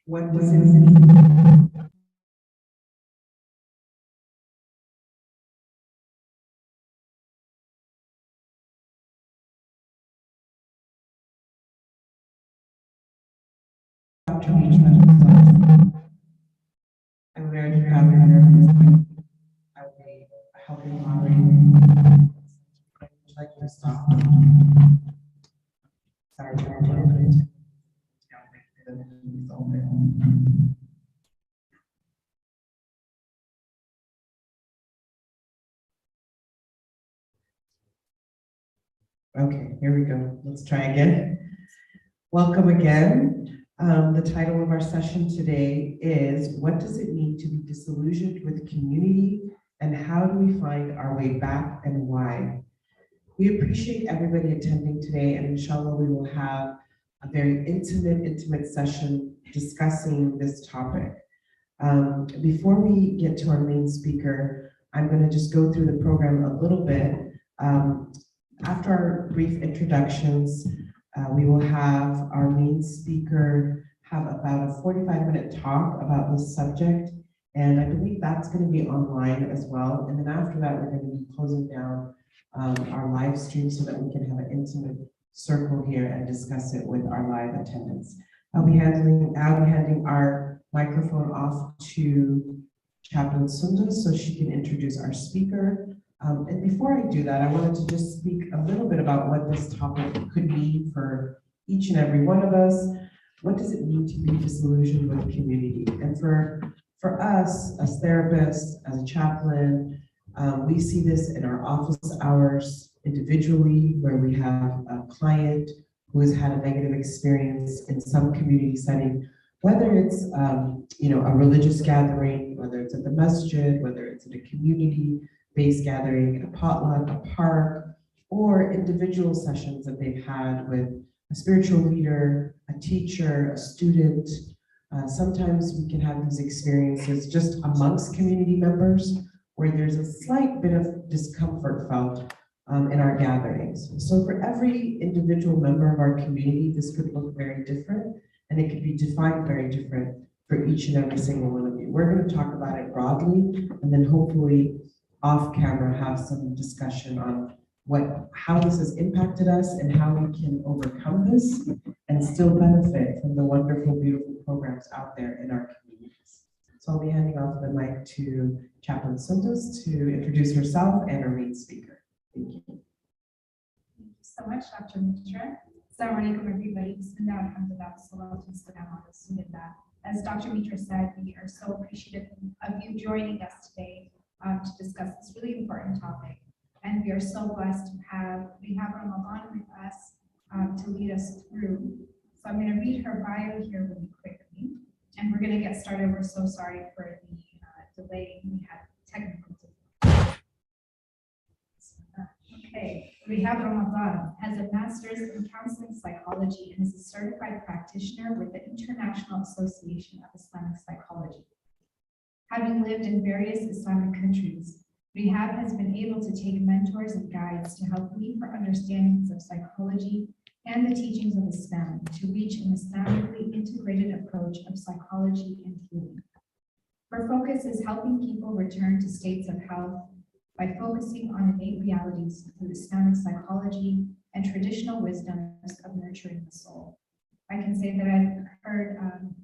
What does it mean? Dr. Reehab, I'm very proud of her. I will be helping moderate. Would you like to stop? Sorry, John. Okay, here we go. Let's try again. Welcome again. The title of our session today is, what does it mean to be disillusioned with community, and how do we find our way back and why? We appreciate everybody attending today, and inshallah we will have a very intimate session discussing this topic. Before we get to our main speaker, I'm going to just go through the program a little bit. After our brief introductions, we will have our main speaker have about a 45-minute talk about this subject, and I believe that's going to be online as well. And then after that, we're going to be closing down our live stream so that we can have an intimate circle here and discuss it with our live attendants. I'll be handing our microphone off to Chaplain Sundus so she can introduce our speaker. And before I do that, I wanted to just speak a little bit about what this topic could mean for each and every one of us. What does it mean to be disillusioned with community? And for us, as therapists, as a chaplain, we see this in our office hours individually, where we have a client who has had a negative experience in some community setting, whether it's a religious gathering, whether it's at the masjid, whether it's at a community-based gathering, a potluck, a park, or individual sessions that they've had with a spiritual leader, a teacher, a student. Sometimes we can have these experiences just amongst community members where there's a slight bit of discomfort felt in our gatherings. So for every individual member of our community, this could look very different, and it could be defined very different for each and every single one of you. We're going to talk about it broadly, and then hopefully off camera have some discussion on how this has impacted us and how we can overcome this and still benefit from the wonderful, beautiful programs out there in our communities. So I'll be handing off the mic to Chaplain Sundus to introduce herself and our main speaker. Thank you. Thank you so much, Dr. Mitra. Assalamu alaikum, everybody. Bismillah, alhamdulillah, salatu wassalamu ala rasulillah. As Dr. Mitra said, we are so appreciative of you joining us today to discuss this really important topic. And we are so blessed to have Reehab Ramadan with us to lead us through. So I'm going to read her bio here really quickly, and we're going to get started. We're so sorry for the delay. We had technical difficulties. Okay, Reehab Ramadan has a master's in counseling psychology and is a certified practitioner with the International Association of Islamic Psychology. Having lived in various Islamic countries, Reehab has been able to take mentors and guides to help glean for understandings of psychology and the teachings of Islam to reach an Islamically integrated approach of psychology and healing. Her focus is helping people return to states of health by focusing on innate realities through Islamic psychology and traditional wisdoms of nurturing the soul. I can say that I've heard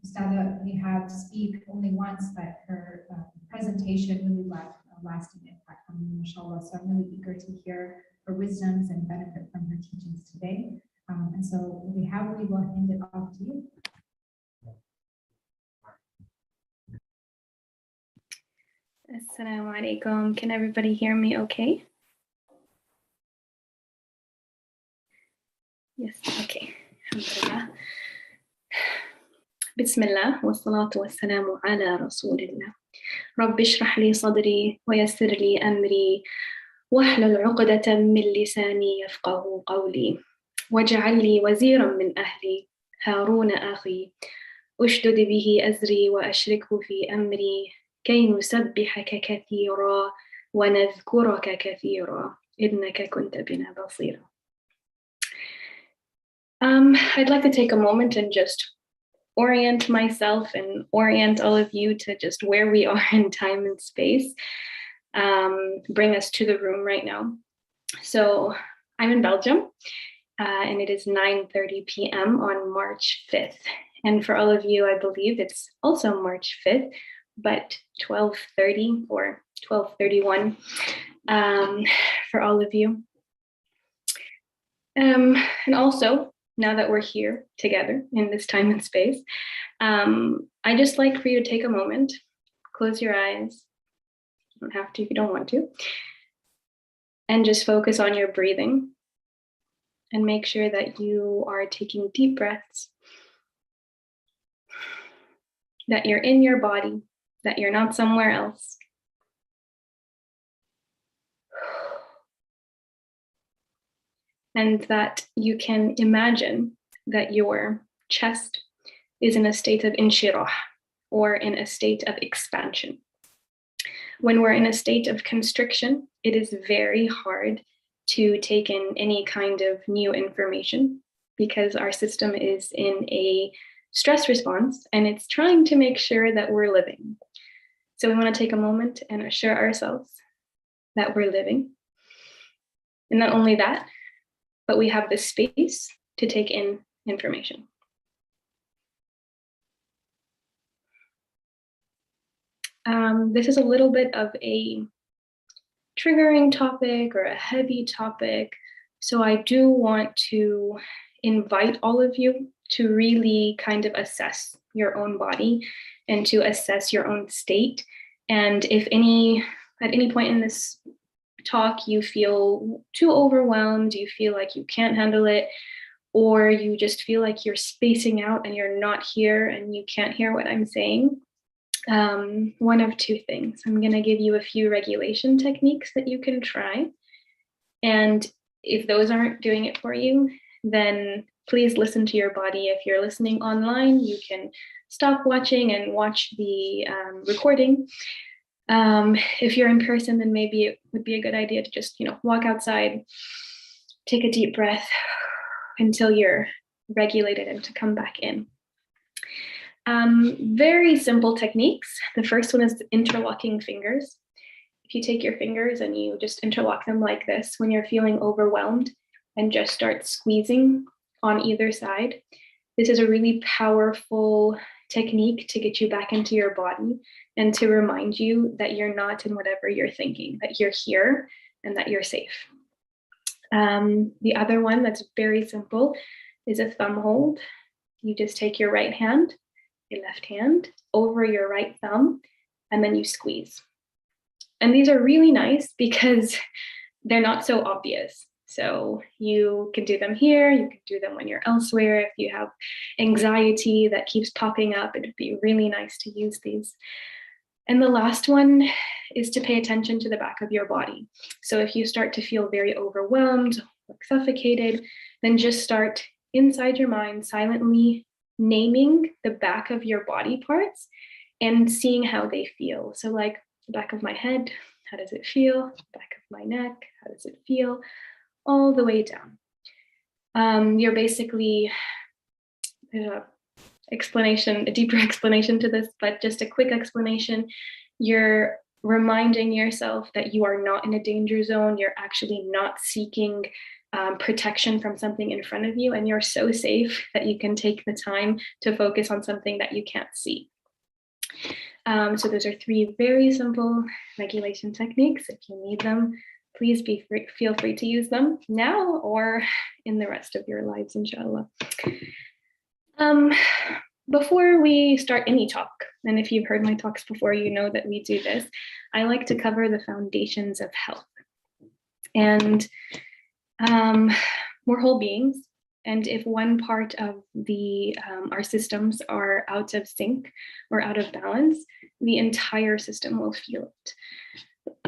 Ustada Reehab speak only once, but her presentation really left a lasting impact on me, mashallah. So I'm really eager to hear her wisdoms and benefit from her teachings today. And so Reehab, we will hand it off to you. Assalamu alaikum. Can everybody hear me okay? Yes, okay. Alhamdulillah. Bismillah wa salatu wa salamu ala rasulillah. Rabbi shrah li sadri wa yassir li amri wahlul 'uqdatan min lisani yafqahu qawli waj'al li waziran min ahli Harun akhi ushdud bihi azri wa ashrikhu fi amri كي نسبحك كثيرا ونذكرك كثيرا إنك كنت بنا بصيرا. I'd like to take a moment and just orient myself and orient all of you to just where we are in time and space. Bring us to the room right now. So I'm in Belgium, and it is 9:30 p.m. on March 5th. And for all of you, I believe it's also March 5th, but 12:30 or 12:31 for all of you. And also, now that we're here together in this time and space, I just like for you to take a moment, close your eyes. You don't have to if you don't want to. And just focus on your breathing and make sure that you are taking deep breaths, that you're in your body, that you're not somewhere else. And that you can imagine that your chest is in a state of inshirah, or in a state of expansion. When we're in a state of constriction, it is very hard to take in any kind of new information because our system is in a stress response and it's trying to make sure that we're living. So we want to take a moment and assure ourselves that we're living. And not only that, but we have the space to take in information. This is a little bit of a triggering topic or a heavy topic. So I do want to invite all of you to really kind of assess your own body and to assess your own state. And if at any point in this talk you feel too overwhelmed, you feel like you can't handle it, or you just feel like you're spacing out and you're not here and you can't hear what I'm saying, one of two things. I'm going to give you a few regulation techniques that you can try. And if those aren't doing it for you, then please listen to your body. If you're listening online, you can stop watching and watch the recording. If you're in person, then maybe it would be a good idea to just, walk outside, take a deep breath until you're regulated and to come back in. Very simple techniques. The first one is interlocking fingers. If you take your fingers and you just interlock them like this when you're feeling overwhelmed and just start squeezing on either side. This is a really powerful technique to get you back into your body and to remind you that you're not in whatever you're thinking, that you're here and that you're safe. The other one that's very simple is a thumb hold. You just take your right hand, your left hand over your right thumb, and then you squeeze. And these are really nice because they're not so obvious. So you can do them here, you can do them when you're elsewhere. If you have anxiety that keeps popping up, it'd be really nice to use these. And the last one is to pay attention to the back of your body. So if you start to feel very overwhelmed, like suffocated, then just start inside your mind silently naming the back of your body parts and seeing how they feel. So like the back of my head, how does it feel? Back of my neck, how does it feel? All the way down. You're basically, there's a deeper explanation to this, but just a quick explanation. You're reminding yourself that you are not in a danger zone. You're actually not seeking protection from something in front of you, and you're so safe that you can take the time to focus on something that you can't see. So those are three very simple regulation techniques. If you need them, please feel free to use them now or in the rest of your lives, inshallah. Before we start any talk, and if you've heard my talks before, you know that we do this, I like to cover the foundations of health. And we're whole beings. And if one part of our systems are out of sync or out of balance, the entire system will feel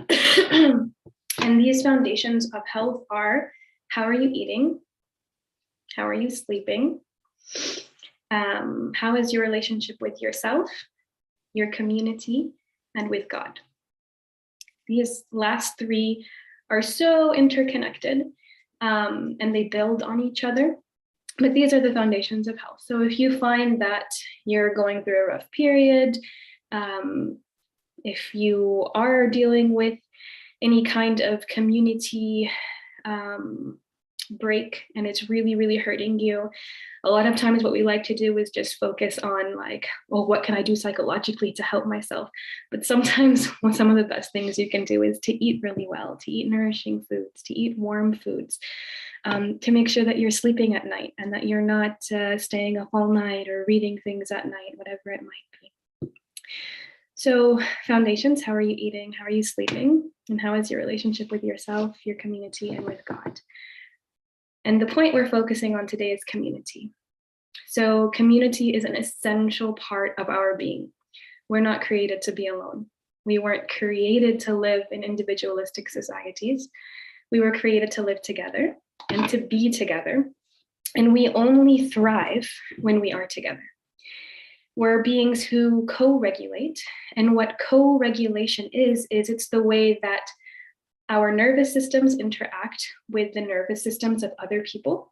it. And these foundations of health are: how are you eating? How are you sleeping? How is your relationship with yourself, your community, and with God? These last three are so interconnected, and they build on each other. But these are the foundations of health. So if you find that you're going through a rough period, if you are dealing with any kind of community break and it's really, really hurting you, a lot of times what we like to do is just focus on like, well, what can I do psychologically to help myself? But sometimes some of the best things you can do is to eat really well, to eat nourishing foods, to eat warm foods, to make sure that you're sleeping at night and that you're not staying up all night or reading things at night, whatever it might be. So foundations, how are you eating? How are you sleeping? And how is your relationship with yourself, your community, and with God? And the point we're focusing on today is community. So community is an essential part of our being. We're not created to be alone. We weren't created to live in individualistic societies. We were created to live together and to be together. And we only thrive when we are together. We're beings who co-regulate. And what co-regulation is it's the way that our nervous systems interact with the nervous systems of other people.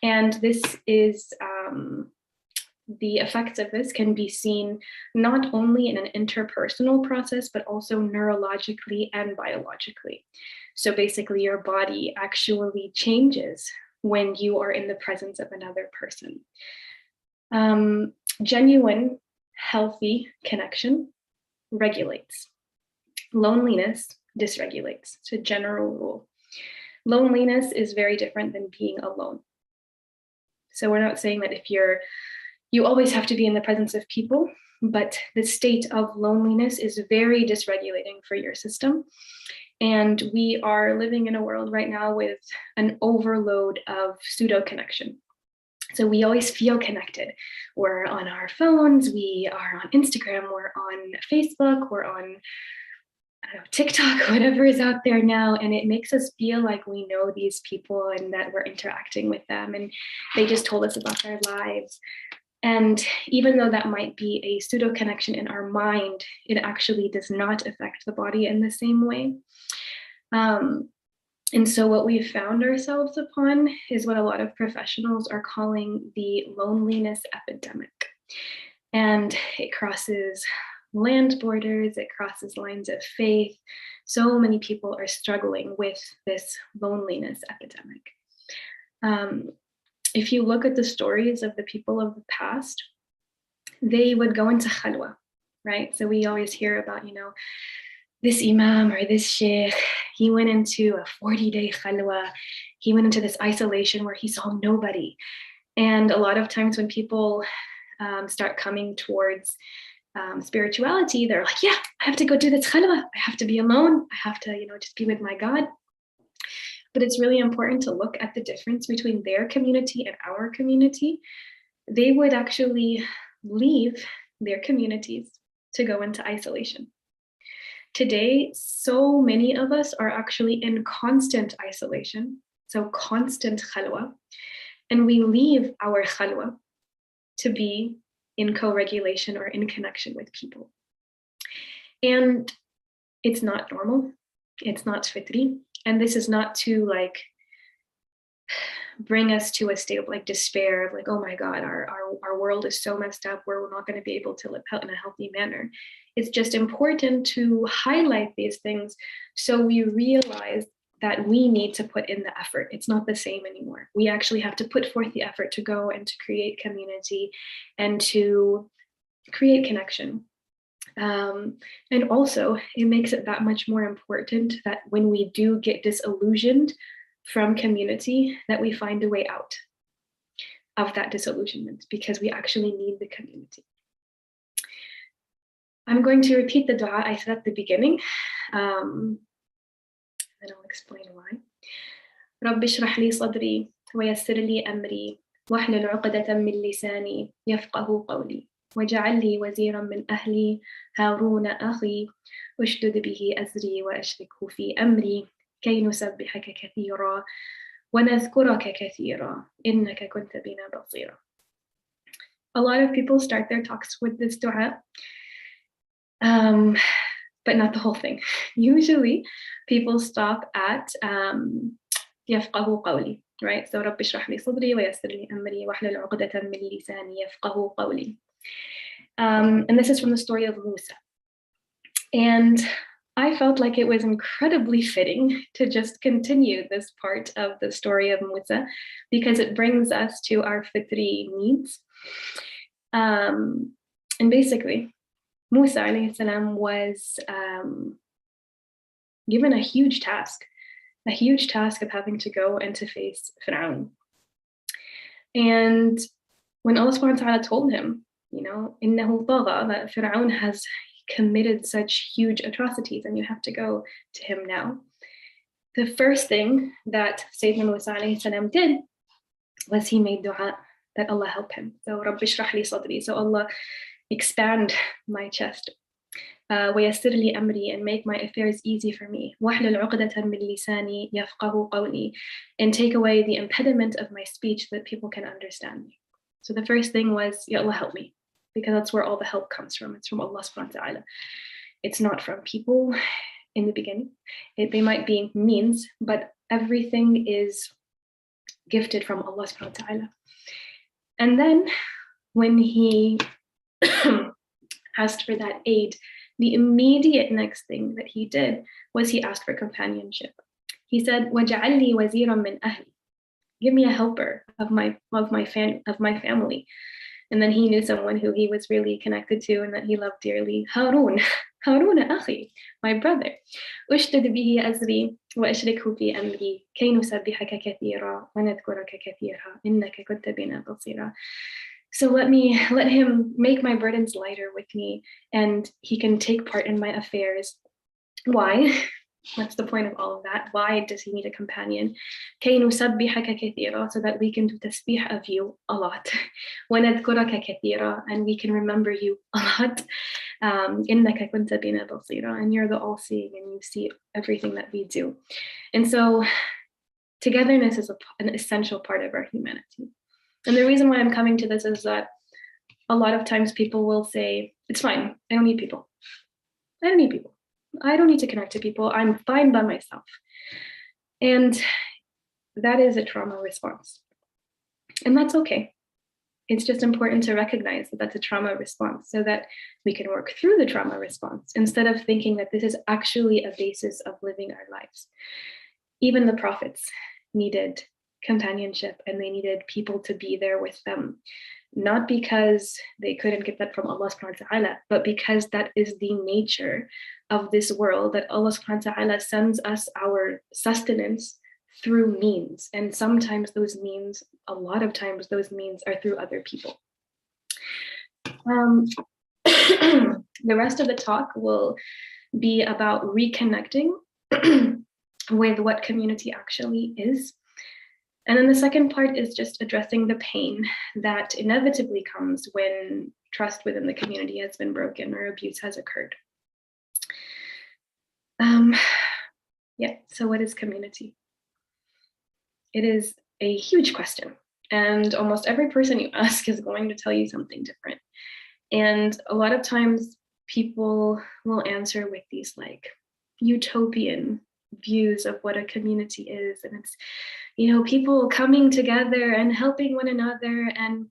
And this is, the effects of this can be seen not only in an interpersonal process, but also neurologically and biologically. So basically your body actually changes when you are in the presence of another person. Genuine, healthy connection regulates. Loneliness dysregulates. It's a general rule. Loneliness is very different than being alone. So we're not saying that if you always have to be in the presence of people, but the state of loneliness is very dysregulating for your system. And we are living in a world right now with an overload of pseudo connection. So we always feel connected. We're on our phones, we are on Instagram, we're on Facebook, we're on TikTok, whatever is out there now, and it makes us feel like we know these people and that we're interacting with them and they just told us about their lives. And even though that might be a pseudo connection in our mind, it actually does not affect the body in the same way. And so what we've found ourselves upon is what a lot of professionals are calling the loneliness epidemic. And it crosses land borders, it crosses lines of faith. So many people are struggling with this loneliness epidemic. If you look at the stories of the people of the past, they would go into khalwa, right? So we always hear about, this imam or this sheikh, he went into a 40-day khalwa. He went into this isolation where he saw nobody. And a lot of times when people start coming towards spirituality, they're like, yeah, I have to go do this khalwa. I have to be alone. I have to, just be with my God. But it's really important to look at the difference between their community and our community. They would actually leave their communities to go into isolation. Today, so many of us are actually in constant isolation, so constant khalwa, and we leave our khalwa to be in co-regulation or in connection with people. And it's not normal, it's not fitri, and this is not to bring us to a state of despair of oh my God, our world is so messed up, we're not going to be able to live in a healthy manner. It's just important to highlight these things so we realize that we need to put in the effort. It's not the same anymore. We actually have to put forth the effort to go and to create community and to create connection. And also, it makes it that much more important that when we do get disillusioned from community, that we find a way out of that disillusionment, because we actually need the community. I'm going to repeat the dua I said at the beginning, and I'll explain why. رب اشرح لي صدري ويسر لي أمري واحلل عقدة من لساني يفقه قولي واجعل لي وزيرا من أهلي هارون أخي أشدد به أزري وأشركه في أمري كي نسبحك كثيرا ونذكرك كثيرا إنك كنت بنا بصيرا. A lot of people start their talks with this dua. but not the whole thing. Usually people stop at يفقهوا قولي, right? So رب اشرح لي صدري ويسر لي أمري واحلل عقدة من لساني يفقهوا قولي. And this is from the story of Musa. And I felt like it was incredibly fitting to just continue this part of the story of Musa because it brings us to our fitri needs. And basically, Musa alayhi salam was given a huge task of having to go and to face Fir'aun. And when Allah subhanahu wa ta'ala told him, إِنَّهُ طَغَى, that Fir'aun has committed such huge atrocities and you have to go to him now. The first thing that Sayyidina Musa alayhi salam did was he made dua that Allah help him. So رَبِّ اشْرَحْ لِي صَدْرِي, so Allah expand my chest. وَيَسِّرْ لِي أَمْرِي, and make my affairs easy for me. وَاحْلُلْ عُقْدَةً مِّن لِسَانِي يَفْقَهُ قَوْلِي, and take away the impediment of my speech so that people can understand me. So the first thing was, Ya Allah help me, because that's where all the help comes from. It's from Allah subhanahu wa ta'ala. It's not from people in the beginning. They might be means, but everything is gifted from Allah subhanahu wa ta'ala. And then when he asked for that aid, the immediate next thing that he did was he asked for companionship. He said, وَجَعَلْ لِي وَزِيرًا مِّنْ أَهْلِي, give me a helper of my family. And then he knew someone who he was really connected to and that he loved dearly. Harun أخي, my brother. أشدد به أزري وأشركه في أمري كي نسبحك كثيرا ونذكرك كثيرا إنك كنت بنا بصيرا. So let him make my burdens lighter with me, and he can take part in my affairs. Why? What's the point of all of that? Why does he need a companion? كي نسبحك كثيرا, so that we can do tasbih of you a lot. ونذكرك كثيرا, and we can remember you a lot. إنك كنت بنا بصيرا, and you're the all-seeing and you see everything that we do. And so togetherness is an essential part of our humanity. And the reason why I'm coming to this is that a lot of times people will say, it's fine, I don't need people. I don't need to connect to people. I'm fine by myself. And that is a trauma response. And that's okay. It's just important to recognize that that's a trauma response so that we can work through the trauma response instead of thinking that this is actually a basis of living our lives. Even the prophets needed companionship and they needed people to be there with them, not because they couldn't get that from Allah subhanahu wa ta'ala, but because that is the nature of this world, that Allah subhanahu wa ta'ala sends us our sustenance through means. And sometimes those means, a lot of times those means are through other people. The rest of the talk will be about reconnecting with what community actually is. And then the second part is just addressing the pain that inevitably comes when trust within the community has been broken or abuse has occurred. So what is community? It is a huge question, and almost every person you ask is going to tell you something different. And a lot of times people will answer with these like utopian views of what a community is, and it's people coming together and helping one another, and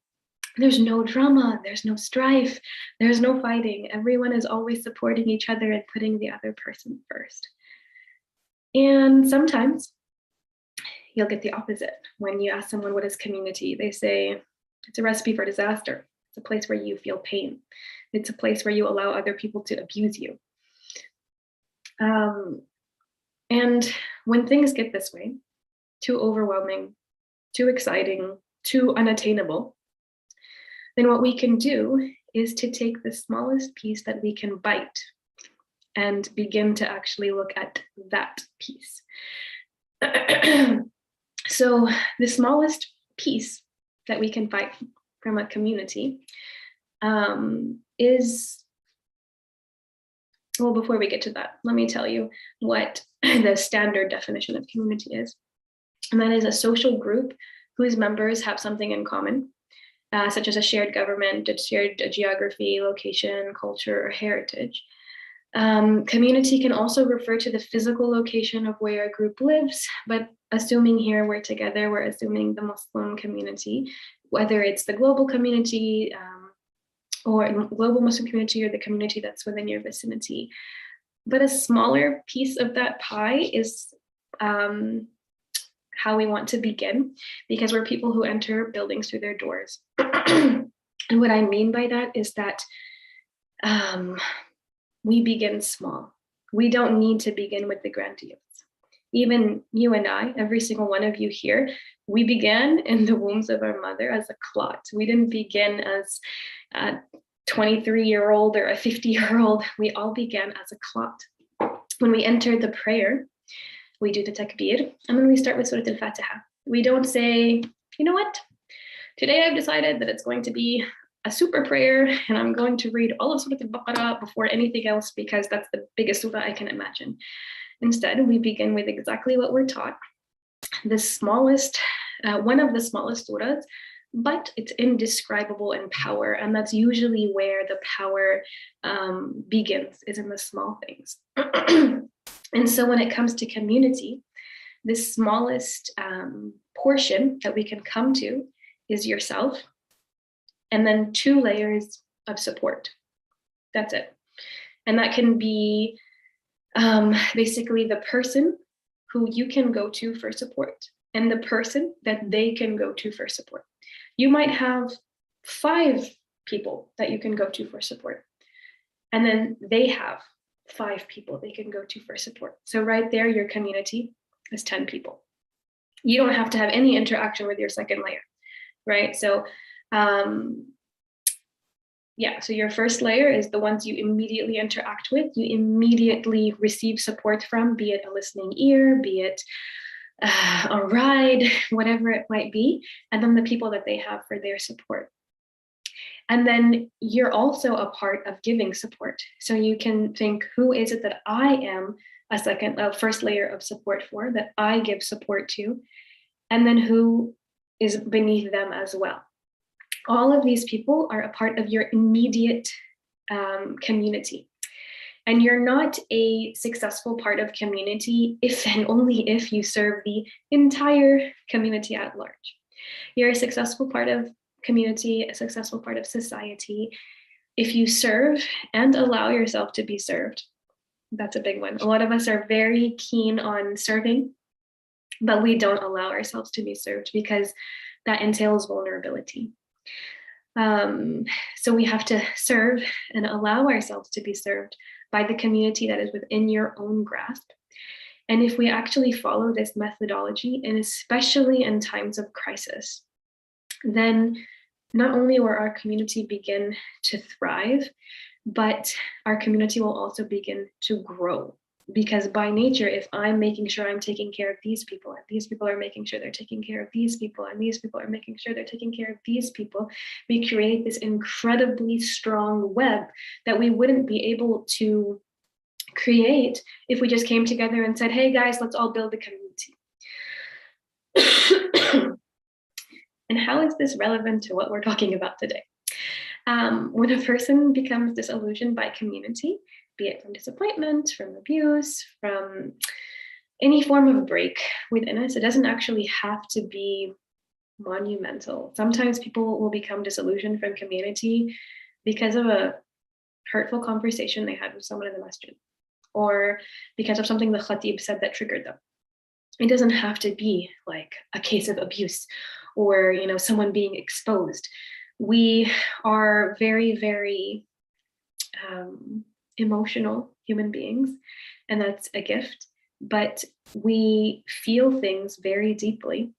there's no drama, there's no strife, there's no fighting. Everyone is always supporting each other and putting the other person first. And sometimes you'll get the opposite. When you ask someone what is community, they say it's a recipe for disaster. It's a place where you feel pain. It's a place where you allow other people to abuse you. And when things get this way, too overwhelming, too exciting, too unattainable, then what we can do is to take the smallest piece that we can bite and begin to actually look at that piece. So the smallest piece that we can bite from a community is, well, before we get to that, let me tell you what the standard definition of community is. And that is a social group whose members have something in common, such as a shared government, a shared geography, location, culture, or heritage. Community can also refer to the physical location of where a group lives, but assuming here we're together, we're assuming the Muslim community, whether it's the global community or global Muslim community or the community that's within your vicinity. But a smaller piece of that pie is how we want to begin, because we're people who enter buildings through their doors. And what I mean by that is that we begin small. We don't need to begin with the grandiose. Even you and I, every single one of you here, we began in the wombs of our mother as a clot. We didn't begin as a 23-year-old or a 50-year-old. We all began as a clot. When we enter the prayer, we do the takbir, and then we start with Surah Al-Fatiha. We don't say, you know what? Today I've decided that it's going to be a super prayer, and I'm going to read all of Surah Al-Baqarah before anything else because that's the biggest surah I can imagine. Instead, we begin with exactly what we're taught, the smallest, one of the smallest surahs, but it's indescribable in power, and that's usually where the power begins, is in the small things. And so when it comes to community, the smallest portion that we can come to is yourself, and then 2 layers of support. That's it. And that can be basically the person who you can go to for support and the person that they can go to for support. You might have 5 people that you can go to for support, and then they have 5 people they can go to for support. So right there, your community is 10 people. You don't have to have any interaction with your second layer, right? So yeah, so your first layer is the ones you immediately interact with, you immediately receive support from, be it a listening ear, be it a ride, whatever it might be, and then the people that they have for their support. And then you're also a part of giving support. So you can think, who is it that I am a first layer of support for, that I give support to, and then who is beneath them as well. All of these people are a part of your immediate community. And you're not a successful part of community if and only if you serve the entire community at large. You're a successful part of community, a successful part of society, if you serve and allow yourself to be served. That's a big one. A lot of us are very keen on serving, but we don't allow ourselves to be served because that entails vulnerability. So we have to serve and allow ourselves to be served by the community that is within your own grasp. And if we actually follow this methodology, and especially in times of crisis, then not only will our community begin to thrive, but our community will also begin to grow. Because by nature, if I'm making sure I'm taking care of these people, and these people are making sure they're taking care of these people, and these people are making sure they're taking care of these people, we create this incredibly strong web that we wouldn't be able to create if we just came together and said, hey guys, let's all build a community. And how is this relevant to what we're talking about today? When a person becomes disillusioned by community, be it from disappointment, from abuse, from any form of break within us, it doesn't actually have to be monumental. Sometimes people will become disillusioned from community because of a hurtful conversation they had with someone in the masjid, or because of something the khatib said that triggered them. It doesn't have to be like a case of abuse or, you know, someone being exposed. We are very, very emotional human beings, and that's a gift, but we feel things very deeply,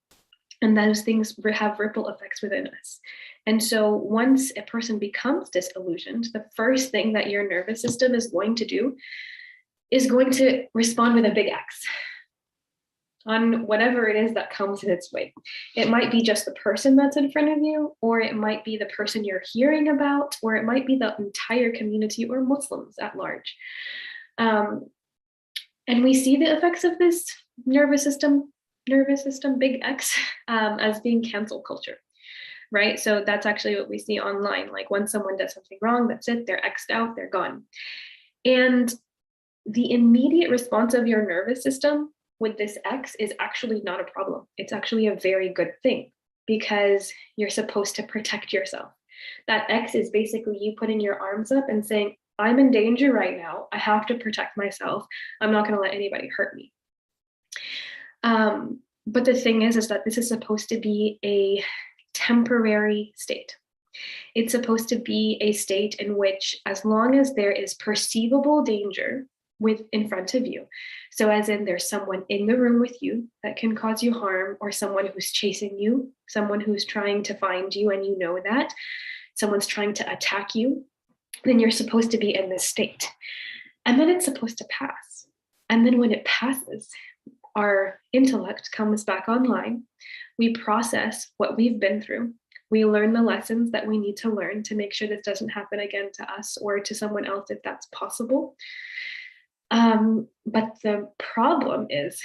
and those things have ripple effects within us. And so once a person becomes disillusioned, the first thing that your nervous system is going to do is going to respond with a big X on whatever it is that comes in its way. It might be just the person that's in front of you, or it might be the person you're hearing about, or it might be the entire community or Muslims at large. And we see the effects of this nervous system, big X, as being cancel culture, right? So that's actually what we see online. Like when someone does something wrong, that's it, they're X'd out, they're gone. And the immediate response of your nervous system with this X is actually not a problem. It's actually a very good thing because you're supposed to protect yourself. That X is basically you putting your arms up and saying, I'm in danger right now. I have to protect myself. I'm not going to let anybody hurt me. But the thing is that this is supposed to be a temporary state. It's supposed to be a state in which, as long as there is perceivable danger in front of you, so as in there's someone in the room with you that can cause you harm, or someone who's chasing you, someone who's trying to find you and you know that, someone's trying to attack you, then you're supposed to be in this state. And then it's supposed to pass. And then when it passes, our intellect comes back online. We process what we've been through. We learn the lessons that we need to learn to make sure this doesn't happen again to us or to someone else if that's possible. But the problem is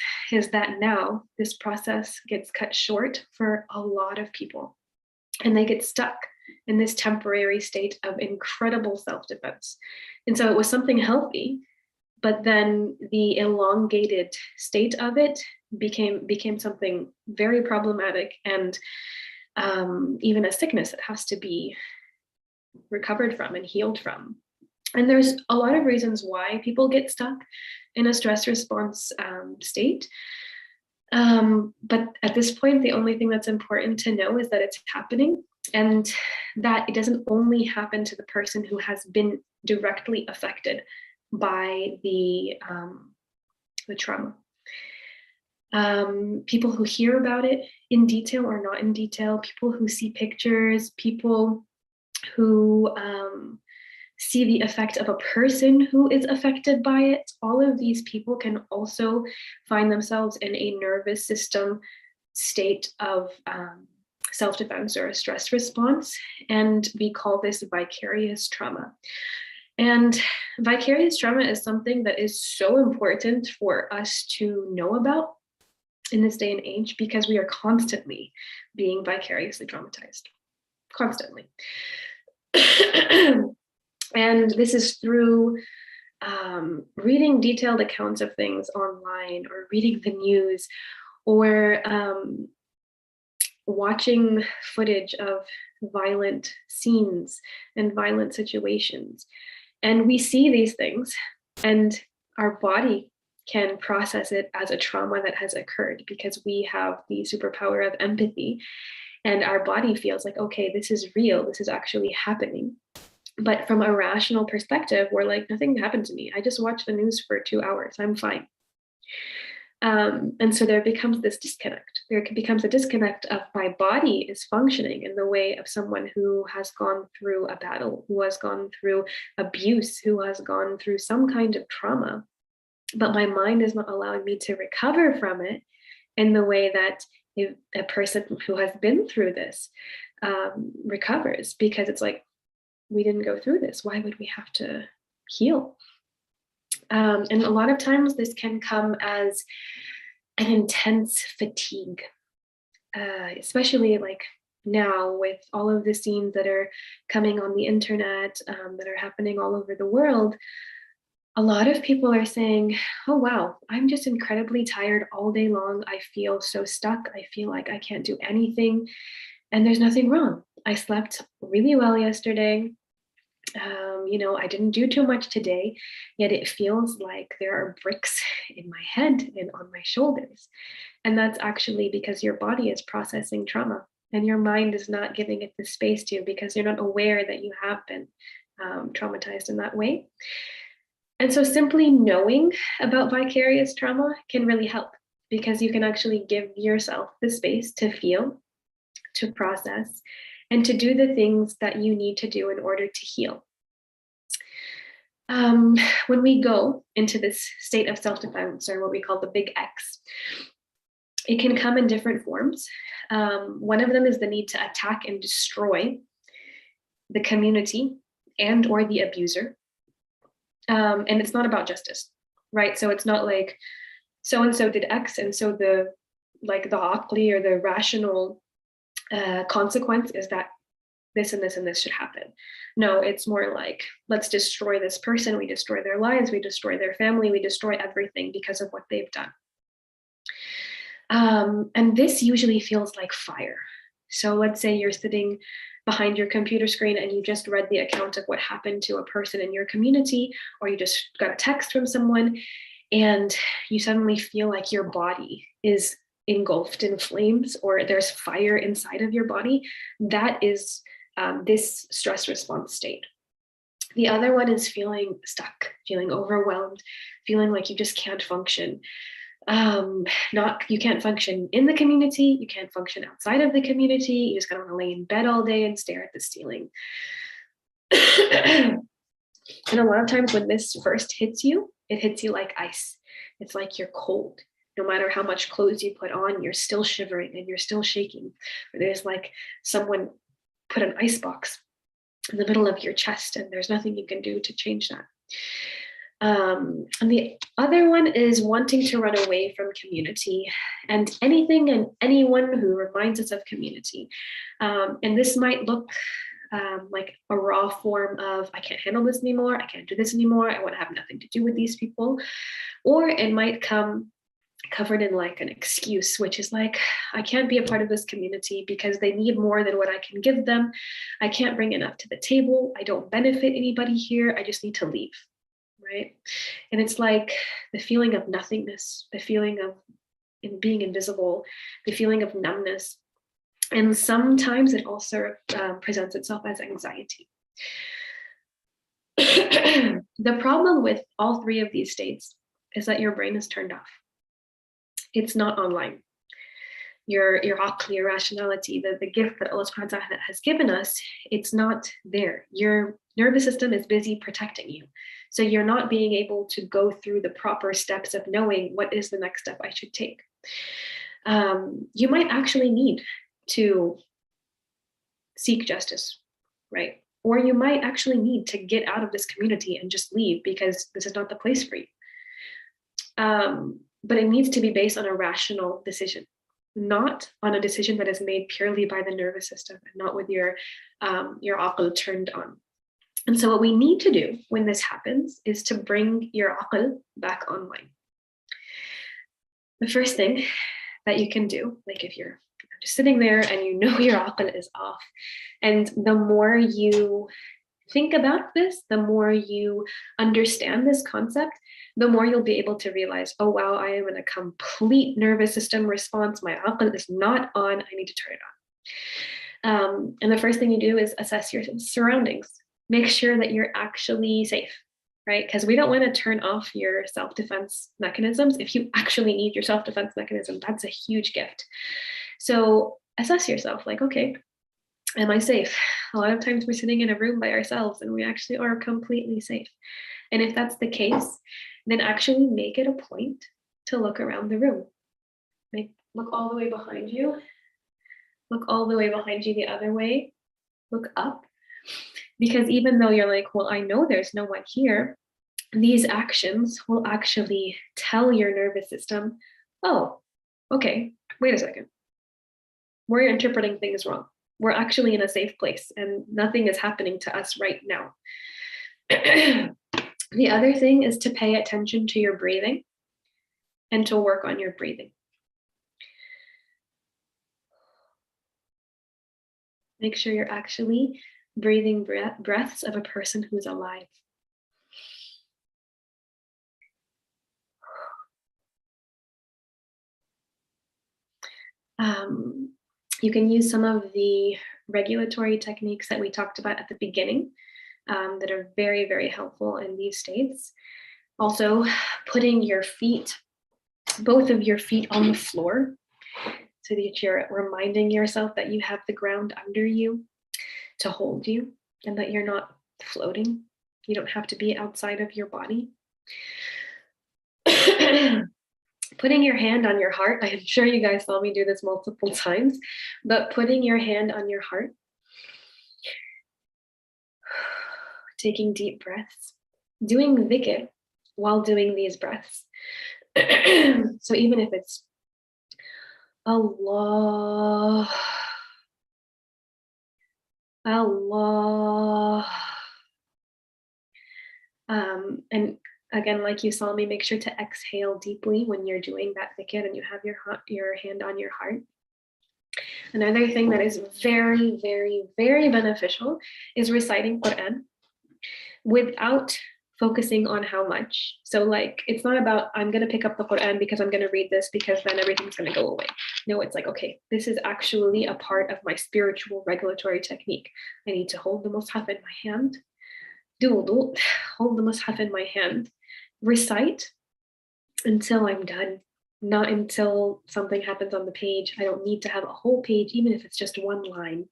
that now this process gets cut short for a lot of people, and they get stuck in this temporary state of incredible self-defense. And so it was something healthy, but then the elongated state of it became something very problematic, and even a sickness that has to be recovered from and healed from. And there's a lot of reasons why people get stuck in a stress response state. But at this point, the only thing that's important to know is that it's happening, and that it doesn't only happen to the person who has been directly affected by the trauma. People who hear about it in detail or not in detail, people who see pictures, people who see the effect of a person who is affected by it, all of these people can also find themselves in a nervous system state of self-defense or a stress response. And we call this vicarious trauma. And vicarious trauma is something that is so important for us to know about in this day and age, because we are constantly being vicariously traumatized, constantly. And this is through reading detailed accounts of things online, or reading the news, or watching footage of violent scenes and violent situations. And we see these things, and our body can process it as a trauma that has occurred, because we have the superpower of empathy, and our body feels like, okay, this is real, this is actually happening. But from a rational perspective, we're like, nothing happened to me. I just watched the news for 2 hours. I'm fine. And so there becomes this disconnect. There becomes a disconnect of my body is functioning in the way of someone who has gone through a battle, who has gone through abuse, who has gone through some kind of trauma. But my mind is not allowing me to recover from it in the way that a person who has been through this recovers, because it's like, we didn't go through this. Why would we have to heal? And a lot of times this can come as an intense fatigue, especially like now with all of the scenes that are coming on the internet, that are happening all over the world. A lot of people are saying, oh, wow, I'm just incredibly tired all day long. I feel so stuck. I feel like I can't do anything. And there's nothing wrong. I slept really well yesterday. I didn't do too much today, yet it feels like there are bricks in my head and on my shoulders. And that's actually because your body is processing trauma, and your mind is not giving it the space to, because you're not aware that you have been traumatized in that way. And so simply knowing about vicarious trauma can really help, because you can actually give yourself the space to feel, to process, and to do the things that you need to do in order to heal. When we go into this state of self-defense, or what we call the big X, it can come in different forms. One of them is the need to attack and destroy the community and or the abuser. And it's not about justice, right? So it's not like so-and-so did X, and so the aqli or the rational consequence is that this and this and this should happen. No, it's more like, let's destroy this person. We destroy their lives. We destroy their family. We destroy everything because of what they've done. And this usually feels like fire. So let's say you're sitting behind your computer screen and you just read the account of what happened to a person in your community, or you just got a text from someone, and you suddenly feel like your body is engulfed in flames, or there's fire inside of your body. That is this stress response state. The other one is feeling stuck, feeling overwhelmed, feeling like you just can't function. You can't function in the community, you can't function outside of the community, you just kind of want to lay in bed all day and stare at the ceiling. And a lot of times when this first hits you, it hits you like ice. It's like you're cold. No matter how much clothes you put on, you're still shivering and you're still shaking. There's like someone put an ice box in the middle of your chest and there's nothing you can do to change that. And the other one is wanting to run away from community and anything and anyone who reminds us of community. And this might look like a raw form of, I can't handle this anymore, I can't do this anymore, I want to have nothing to do with these people. Or it might come covered in like an excuse, which is like, I can't be a part of this community because they need more than what I can give them. I can't bring enough to the table. I don't benefit anybody here. I just need to leave. Right? And it's like the feeling of nothingness, the feeling of being invisible, the feeling of numbness. And sometimes it also presents itself as anxiety. The problem with all three of these states is that your brain is turned off. It's not online. Your aql, your rationality, the gift that Allah subhanahu wa ta'ala has given us, it's not there. Your nervous system is busy protecting you. So you're not being able to go through the proper steps of knowing what is the next step I should take. You might actually need to seek justice, right? Or you might actually need to get out of this community and just leave because this is not the place for you. But it needs to be based on a rational decision, not on a decision that is made purely by the nervous system and not with your aql turned on. And so what we need to do when this happens is to bring your aql back online. The first thing that you can do, like if you're just sitting there and you know your aql is off, and the more you think about this, the more you understand this concept, the more you'll be able to realize, oh wow, I am in a complete nervous system response. My aql is not on. I need to turn it on. And the first thing you do is assess your surroundings. Make sure that you're actually safe, right? Because we don't want to turn off your self-defense mechanisms. If you actually need your self-defense mechanism, that's a huge gift. So assess yourself, like, okay, am I safe? A lot of times we're sitting in a room by ourselves and we actually are completely safe. And if that's the case, then actually make it a point to look around the room. Look all the way behind you. Look all the way behind you the other way. Look up. Because even though you're like, well, I know there's no one here, these actions will actually tell your nervous system, oh, okay, wait a second. We're interpreting things wrong. We're actually in a safe place and nothing is happening to us right now. The other thing is to pay attention to your breathing and to work on your breathing. Make sure you're actually breathing breaths of a person who's alive. You can use some of the regulatory techniques that we talked about at the beginning that are very, very helpful in these states. Also, putting your feet, both of your feet on the floor so that you're reminding yourself that you have the ground under you to hold you and that you're not floating. You don't have to be outside of your body. Putting your hand on your heart. I'm sure you guys saw me do this multiple times, but putting your hand on your heart, taking deep breaths, doing dhikr while doing these breaths. So even if it's Allah, Allah. And again, like you saw me, make sure to exhale deeply when you're doing that dhikr and you have your hand on your heart. Another thing that is very, very, very beneficial is reciting Quran without focusing on how much. So like, it's not about, I'm going to pick up the Quran because I'm going to read this because then everything's going to go away. No, it's like, okay, this is actually a part of my spiritual regulatory technique. I need to hold the mushaf in my hand, do wudu, hold the mushaf in my hand, recite until I'm done, not until something happens on the page. I don't need to have a whole page, even if it's just one line,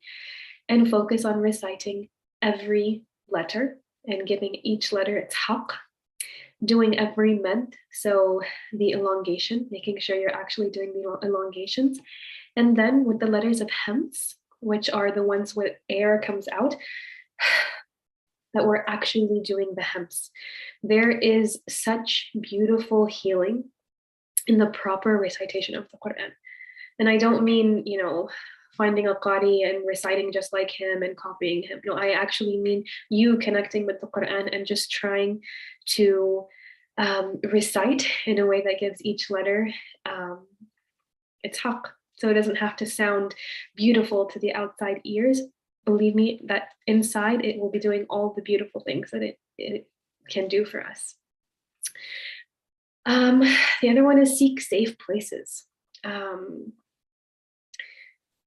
and focus on reciting every letter and giving each letter its haqq, doing every ment, so the elongation, making sure you're actually doing the elongations. And then with the letters of hems, which are the ones where air comes out, that we're actually doing the hems. There is such beautiful healing in the proper recitation of the Quran. And I don't mean, finding a qari and reciting just like him and copying him. No, I actually mean you connecting with the Quran and just trying to recite in a way that gives each letter its haqq. So it doesn't have to sound beautiful to the outside ears. Believe me, that inside it will be doing all the beautiful things that it can do for us. The other one is seek safe places.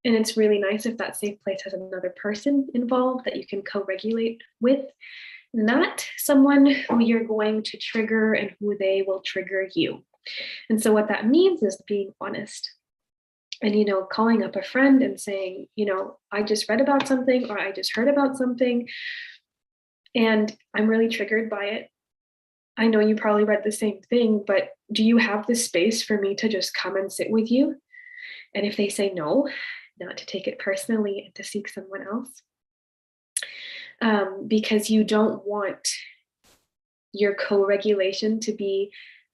And it's really nice if that safe place has another person involved that you can co-regulate with, not someone who you're going to trigger and who they will trigger you. And so what that means is being honest and, calling up a friend and saying, I just read about something or I just heard about something and I'm really triggered by it. I know you probably read the same thing, but do you have the space for me to just come and sit with you? And if they say no, not to take it personally and to seek someone else. Because you don't want your co-regulation to be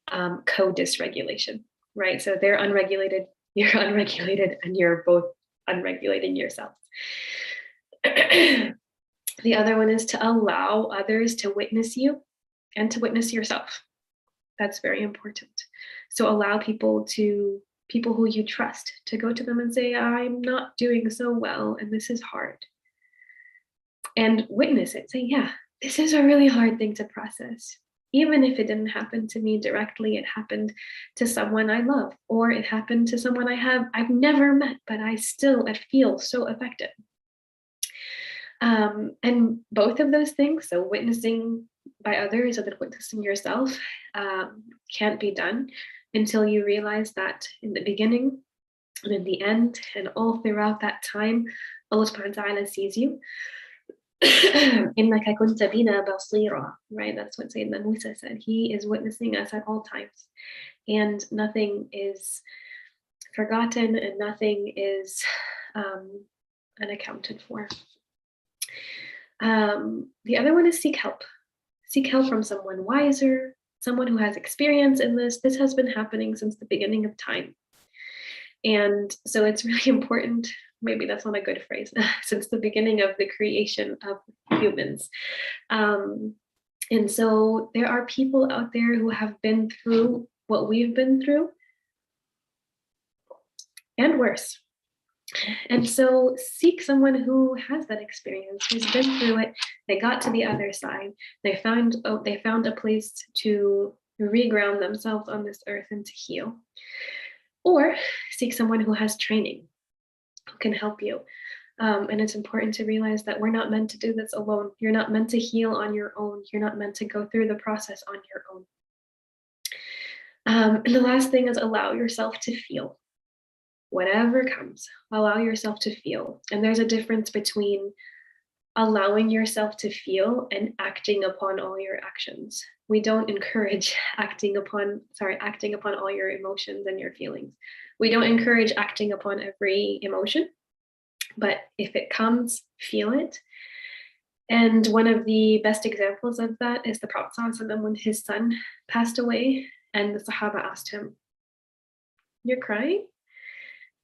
co-dysregulation, right? So they're unregulated, you're unregulated, and you're both unregulating yourself. The other one is to allow others to witness you and to witness yourself. That's very important. So allow people who you trust to go to them and say, I'm not doing so well and this is hard. And witness it, say, yeah, this is a really hard thing to process. Even if it didn't happen to me directly, it happened to someone I love, or it happened to someone I've never met, but I feel so affected. And both of those things, so witnessing by others and then witnessing yourself, can't be done until you realize that in the beginning and in the end and all throughout that time, Allah subhanahu wa ta'ala sees you. إِنَّكَ كُنْتَ بِنَا بَصِيرًا, right? That's what Sayyidina Musa said. He is witnessing us at all times. And nothing is forgotten and nothing is unaccounted for. The other one is seek help. Seek help from someone wiser, someone who has experience in this. This has been happening since the beginning of time. And so it's really important, maybe that's not a good phrase, since the beginning of the creation of humans. And so there are people out there who have been through what we've been through and worse. And so seek someone who has that experience, who's been through it. They got to the other side. They found a place to reground themselves on this earth and to heal. Or seek someone who has training, who can help you. And it's important to realize that we're not meant to do this alone. You're not meant to heal on your own. You're not meant to go through the process on your own. And the last thing is allow yourself to feel. Whatever comes, allow yourself to feel. And there's a difference between allowing yourself to feel and acting upon all your actions. We don't encourage acting upon all your emotions and your feelings. We don't encourage acting upon every emotion, but if it comes, feel it. And one of the best examples of that is the Prophet ﷺ when his son passed away and the Sahaba asked him, "You're crying?"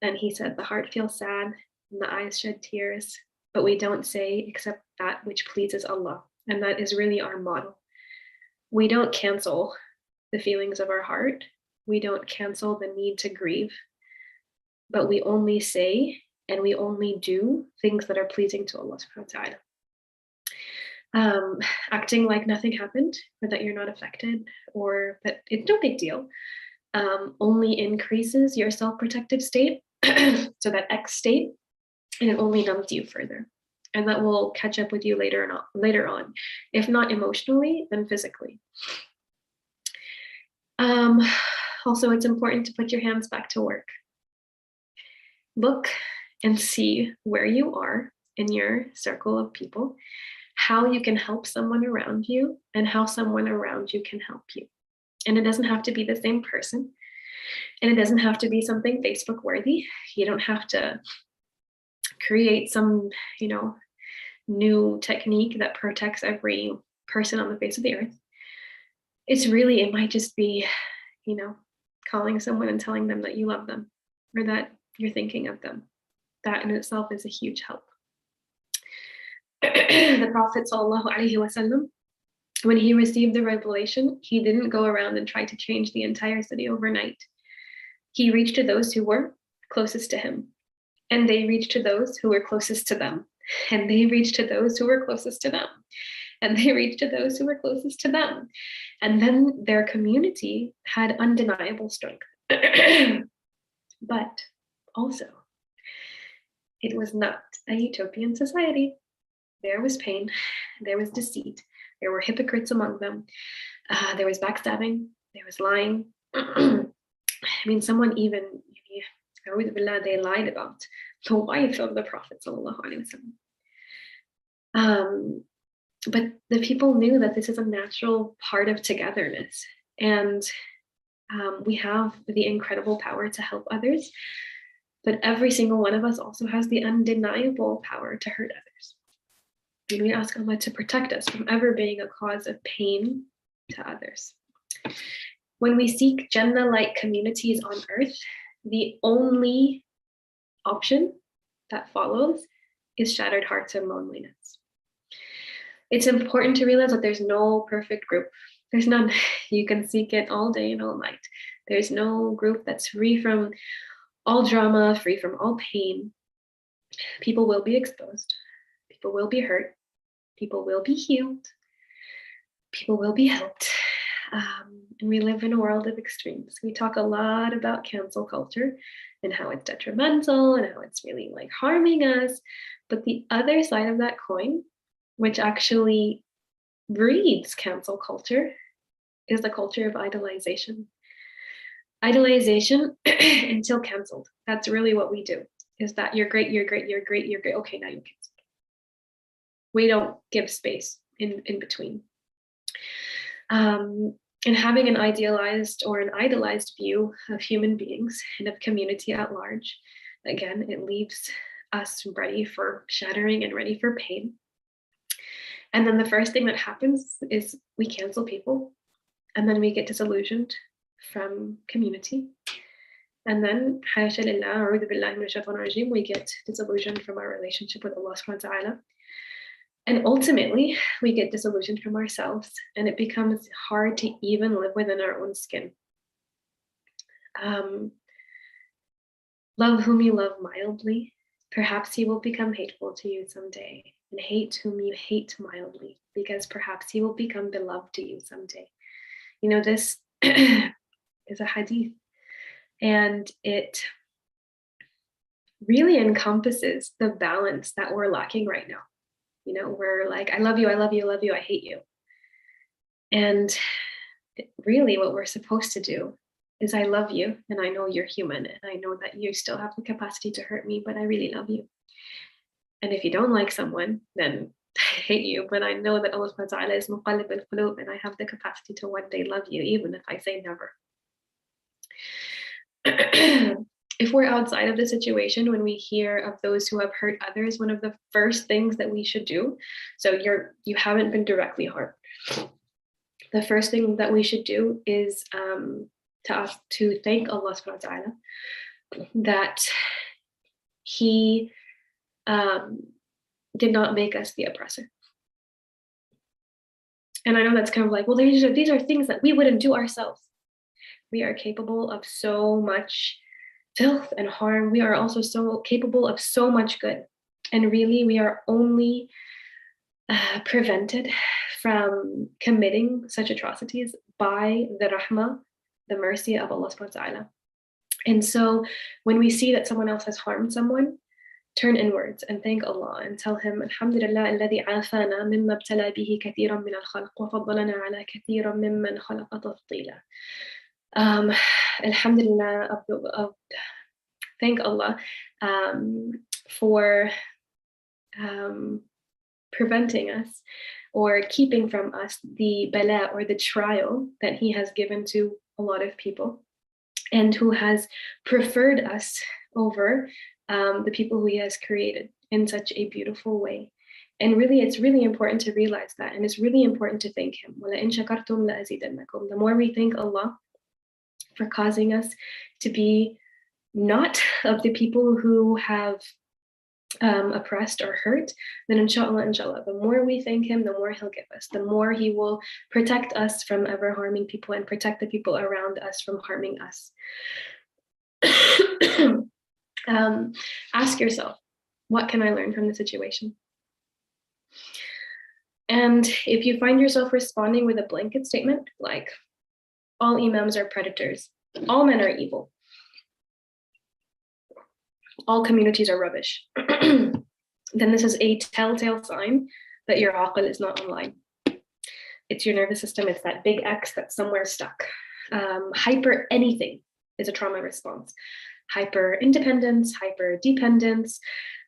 And he said, "The heart feels sad and the eyes shed tears, but we don't say except that which pleases Allah. And that is really our model. We don't cancel the feelings of our heart. We don't cancel the need to grieve, but we only say and we only do things that are pleasing to Allah subhanahu wa ta'ala. Acting like nothing happened, or that you're not affected, or that it's no big deal, only increases your self-protective state, so that X state, and it only numbs you further. And that will catch up with you later on, if not emotionally, then physically. Also, it's important to put your hands back to work. Look and see where you are in your circle of people, how you can help someone around you, and how someone around you can help you. And it doesn't have to be the same person. And it doesn't have to be something Facebook worthy. You don't have to create some, new technique that protects every person on the face of the earth. It might just be, calling someone and telling them that you love them, or that you're thinking of them. That in itself is a huge help. The Prophet ﷺ, when he received the revelation, he didn't go around and try to change the entire city overnight. He reached to those who were closest to him, and they reached to those who were closest to them, and they reached to those who were closest to them, and they reached to those who were closest to them. And then their community had undeniable strength. But also, it was not a utopian society. There was pain, there was deceit, there were hypocrites among them, there was backstabbing, there was lying. Someone even, they lied about the wife of the Prophet ﷺ. But the people knew that this is a natural part of togetherness, and we have the incredible power to help others, but every single one of us also has the undeniable power to hurt others. And we ask Allah to protect us from ever being a cause of pain to others. When we seek Jannah-like communities on earth, the only option that follows is shattered hearts and loneliness. It's important to realize that there's no perfect group. There's none. You can seek it all day and all night. There's no group that's free from all drama, free from all pain. People will be exposed. People will be hurt. People will be healed. People will be helped. And we live in a world of extremes. We talk a lot about cancel culture and how it's detrimental and how it's really harming us. But the other side of that coin, which actually breeds cancel culture, is the culture of idolization. Idolization until canceled. That's really what we do, is that you're great, you're great, you're great, you're great. Okay, now you're canceled. We don't give space in between. And having an idealized or an idolized view of human beings and of community at large, again, it leaves us ready for shattering and ready for pain. And then the first thing that happens is we cancel people, and then we get disillusioned from community. And then, we get disillusioned from our relationship with Allah subhanahu wa ta'ala. And ultimately, we get disillusioned from ourselves, and it becomes hard to even live within our own skin. Love whom you love mildly. Perhaps he will become hateful to you someday. And hate whom you hate mildly, because perhaps he will become beloved to you someday. This is a hadith, and it really encompasses the balance that we're lacking right now. We're like, I love you, I love you, I love you, I hate you. And really what we're supposed to do is, I love you, and I know you're human, and I know that you still have the capacity to hurt me, but I really love you. And if you don't like someone, then I hate you, but I know that Allah subhanahu wa ta'ala is muqallib al-qulub, and I have the capacity to one day love you, even if I say never. If we're outside of the situation, when we hear of those who have hurt others, one of the first things that we should do, so you haven't been directly harmed. The first thing that we should do is to thank Allah subhanahu wa ta'ala that He did not make us the oppressor. And I know that's kind of like, well, these are things that we wouldn't do ourselves. We are capable of so much filth and harm. We are also so capable of so much good. And really, we are only prevented from committing such atrocities by the rahmah, the mercy of Allah subhanahu wa ta'ala. And so when we see that someone else has harmed someone, turn inwards and thank Allah and tell him, Alhamdulillah, alladhi afana mimma ibtala bihi kathiran min al-khalq wa faddalana ala kathiran mimman khalaqa tafdila. Alhamdulillah, thank Allah for preventing us or keeping from us the bala or the trial that he has given to a lot of people, and who has preferred us over the people who he has created in such a beautiful way. And really, it's really important to realize that, and it's really important to thank him. The more we thank Allah for causing us to be not of the people who have oppressed or hurt, then inshallah, the more we thank him, the more he'll give us, the more he will protect us from ever harming people and protect the people around us from harming us. Ask yourself, what can I learn from the situation? And if you find yourself responding with a blanket statement, like all imams are predators, all men are evil, all communities are rubbish, then this is a telltale sign that your aql is not online. It's your nervous system, it's that big X that's somewhere stuck. Hyper anything is a trauma response. Hyper independence, hyper dependence,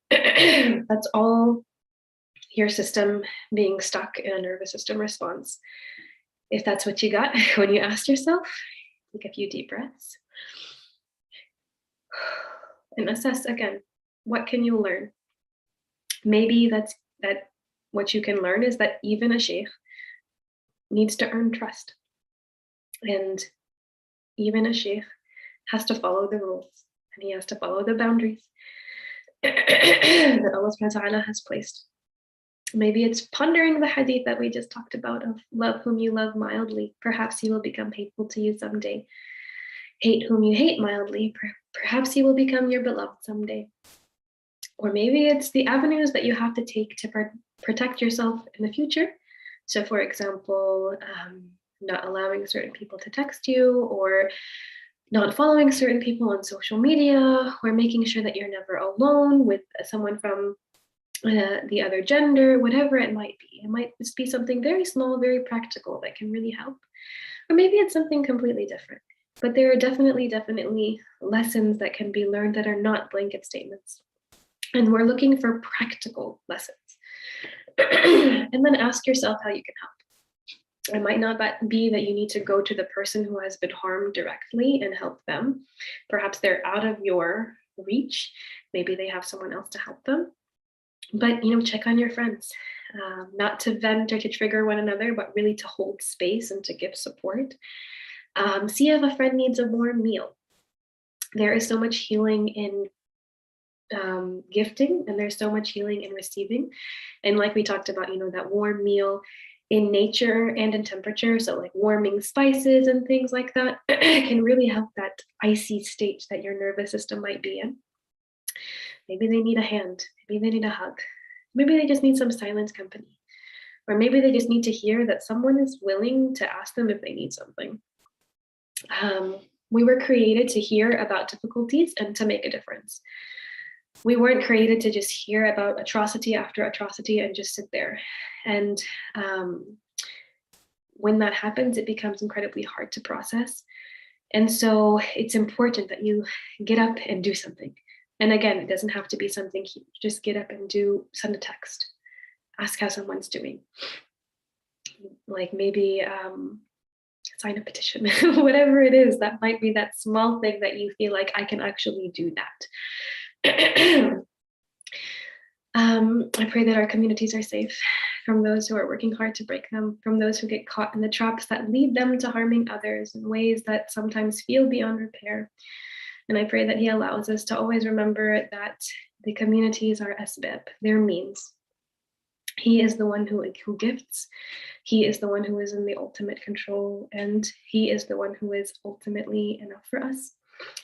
that's all your system being stuck in a nervous system response. If that's what you got when you asked yourself, take a few deep breaths and assess again, what can you learn? Maybe that what you can learn is that even a sheikh needs to earn trust, and even a sheikh has to follow the rules, and he has to follow the boundaries that Allah subhanahu wa ta'ala has placed. Maybe it's pondering the hadith that we just talked about of love whom you love mildly. Perhaps he will become hateful to you someday. Hate whom you hate mildly. Perhaps he will become your beloved someday. Or maybe it's the avenues that you have to take to protect yourself in the future. So for example, not allowing certain people to text you, or not following certain people on social media, or making sure that you're never alone with someone from the other gender, whatever it might be. It might just be something very small, very practical that can really help. Or maybe it's something completely different. But there are definitely lessons that can be learned that are not blanket statements. And we're looking for practical lessons. And then ask yourself how you can help. It might not be that you need to go to the person who has been harmed directly and help them. Perhaps they're out of your reach. Maybe they have someone else to help them. But, check on your friends, not to vent or to trigger one another, but really to hold space and to give support. See if a friend needs a warm meal. There is so much healing in gifting, and there's so much healing in receiving. And like we talked about, that warm meal in nature and in temperature, so like warming spices and things like that can really help that icy state that your nervous system might be in. Maybe they need a hand, maybe they need a hug, maybe they just need some silent company, or maybe they just need to hear that someone is willing to ask them if they need something. We were created to hear about difficulties and to make a difference. We weren't created to just hear about atrocity after atrocity and just sit there. And when that happens, it becomes incredibly hard to process. And so it's important that you get up and do something. And again, it doesn't have to be something huge. Just get up and send a text. Ask how someone's doing. Like maybe sign a petition, whatever it is, that might be that small thing that you feel like I can actually do that. I pray that our communities are safe from those who are working hard to break them, from those who get caught in the traps that lead them to harming others in ways that sometimes feel beyond repair. And I pray that he allows us to always remember that the communities are asbab, they're means. He is the one who gifts. He is the one who is in the ultimate control, and he is the one who is ultimately enough for us.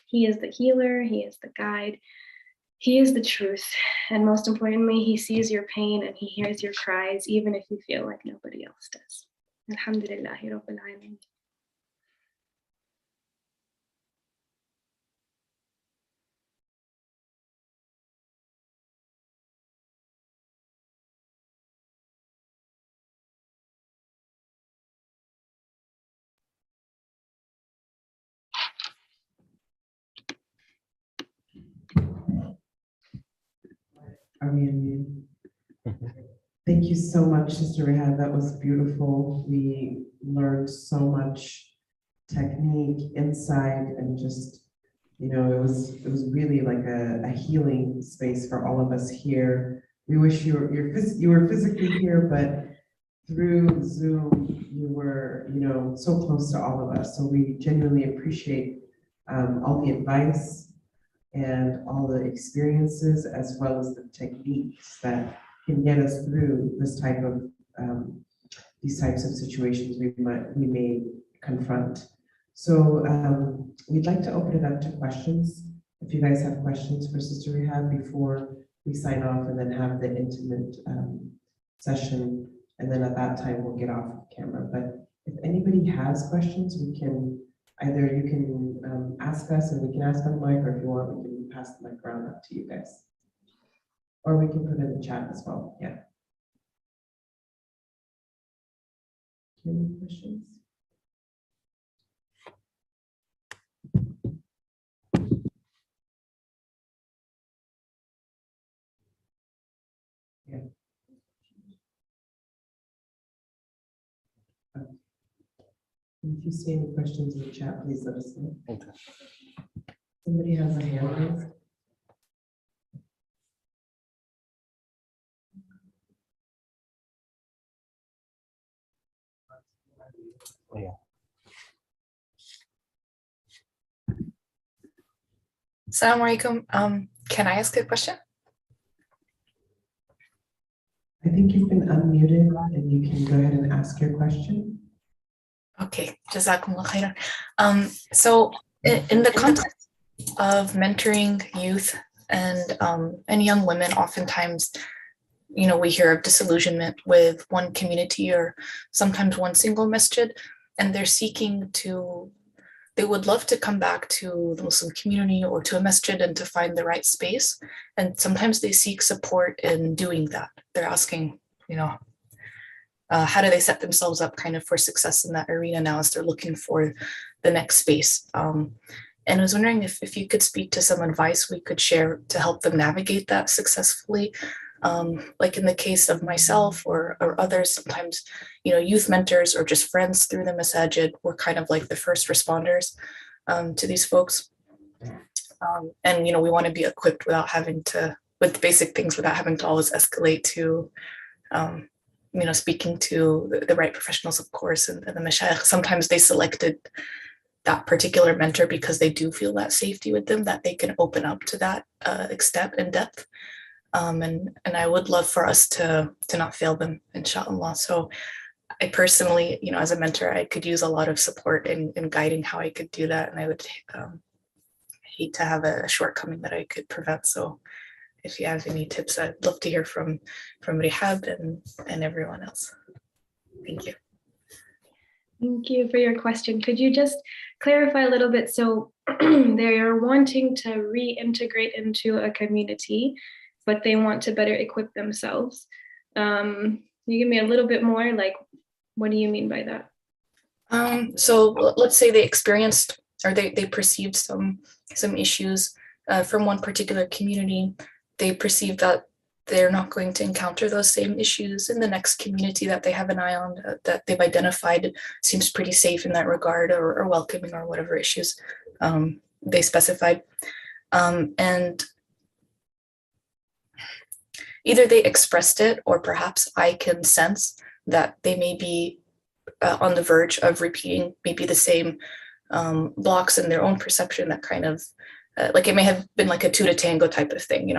He is the healer, he is the guide, he is the truth. And most importantly, he sees your pain and he hears your cries, even if you feel like nobody else does. Alhamdulillahi Rabbil Alameen. Are we in mute? Thank you so much, Sister Rehan. That was beautiful. We learned so much technique, insight, and just, it was really like a healing space for all of us here. We wish you were physically here, but through Zoom, you were, so close to all of us. So we genuinely appreciate all the advice and all the experiences, as well as the techniques that can get us through these types of situations we may confront. So we'd like to open it up to questions. If you guys have questions for Sister Rehab before we sign off, and then have the intimate session, and then at that time we'll get off camera. But if anybody has questions, you can ask us and we can ask on mic, or if you want, we can pass the mic around up to you guys. Or we can put it in the chat as well, yeah. Any questions? Yeah. If you see any questions in the chat, please let us know. Okay. Somebody has a hand raised? Yeah. Assalamu alaikum. Can I ask a question? I think you've been unmuted and you can go ahead and ask your question. Okay, Jazakumullah khairan. So in the context of mentoring youth and young women, oftentimes, we hear of disillusionment with one community or sometimes one single masjid, and they would love to come back to the Muslim community or to a masjid and to find the right space. And sometimes they seek support in doing that. They're asking, how do they set themselves up kind of for success in that arena now as they're looking for the next space? And I was wondering if you could speak to some advice we could share to help them navigate that successfully. Like in the case of myself or others, sometimes, youth mentors or just friends through the masajid were kind of like the first responders to these folks. And, we want to be equipped with basic things without having to always escalate to, speaking to the right professionals, of course, and the mashayikh. Sometimes they selected that particular mentor because they do feel that safety with them, that they can open up to that extent and depth. And I would love for us to not fail them, inshallah. So I personally, as a mentor, I could use a lot of support in guiding how I could do that. And I would hate to have a shortcoming that I could prevent. So if you have any tips, I'd love to hear from Reehab and everyone else. Thank you. Thank you for your question. Could you just clarify a little bit? So they are wanting to reintegrate into a community, but they want to better equip themselves. Can you give me a little bit more, like, what do you mean by that? So let's say they experienced or they perceived some issues from one particular community. They perceive that they're not going to encounter those same issues in the next community that they have an eye on, that they've identified seems pretty safe in that regard, or welcoming, or whatever issues they specified. And either they expressed it, or perhaps I can sense that they may be on the verge of repeating maybe the same blocks in their own perception, that kind of like it may have been like a two to tango type of thing,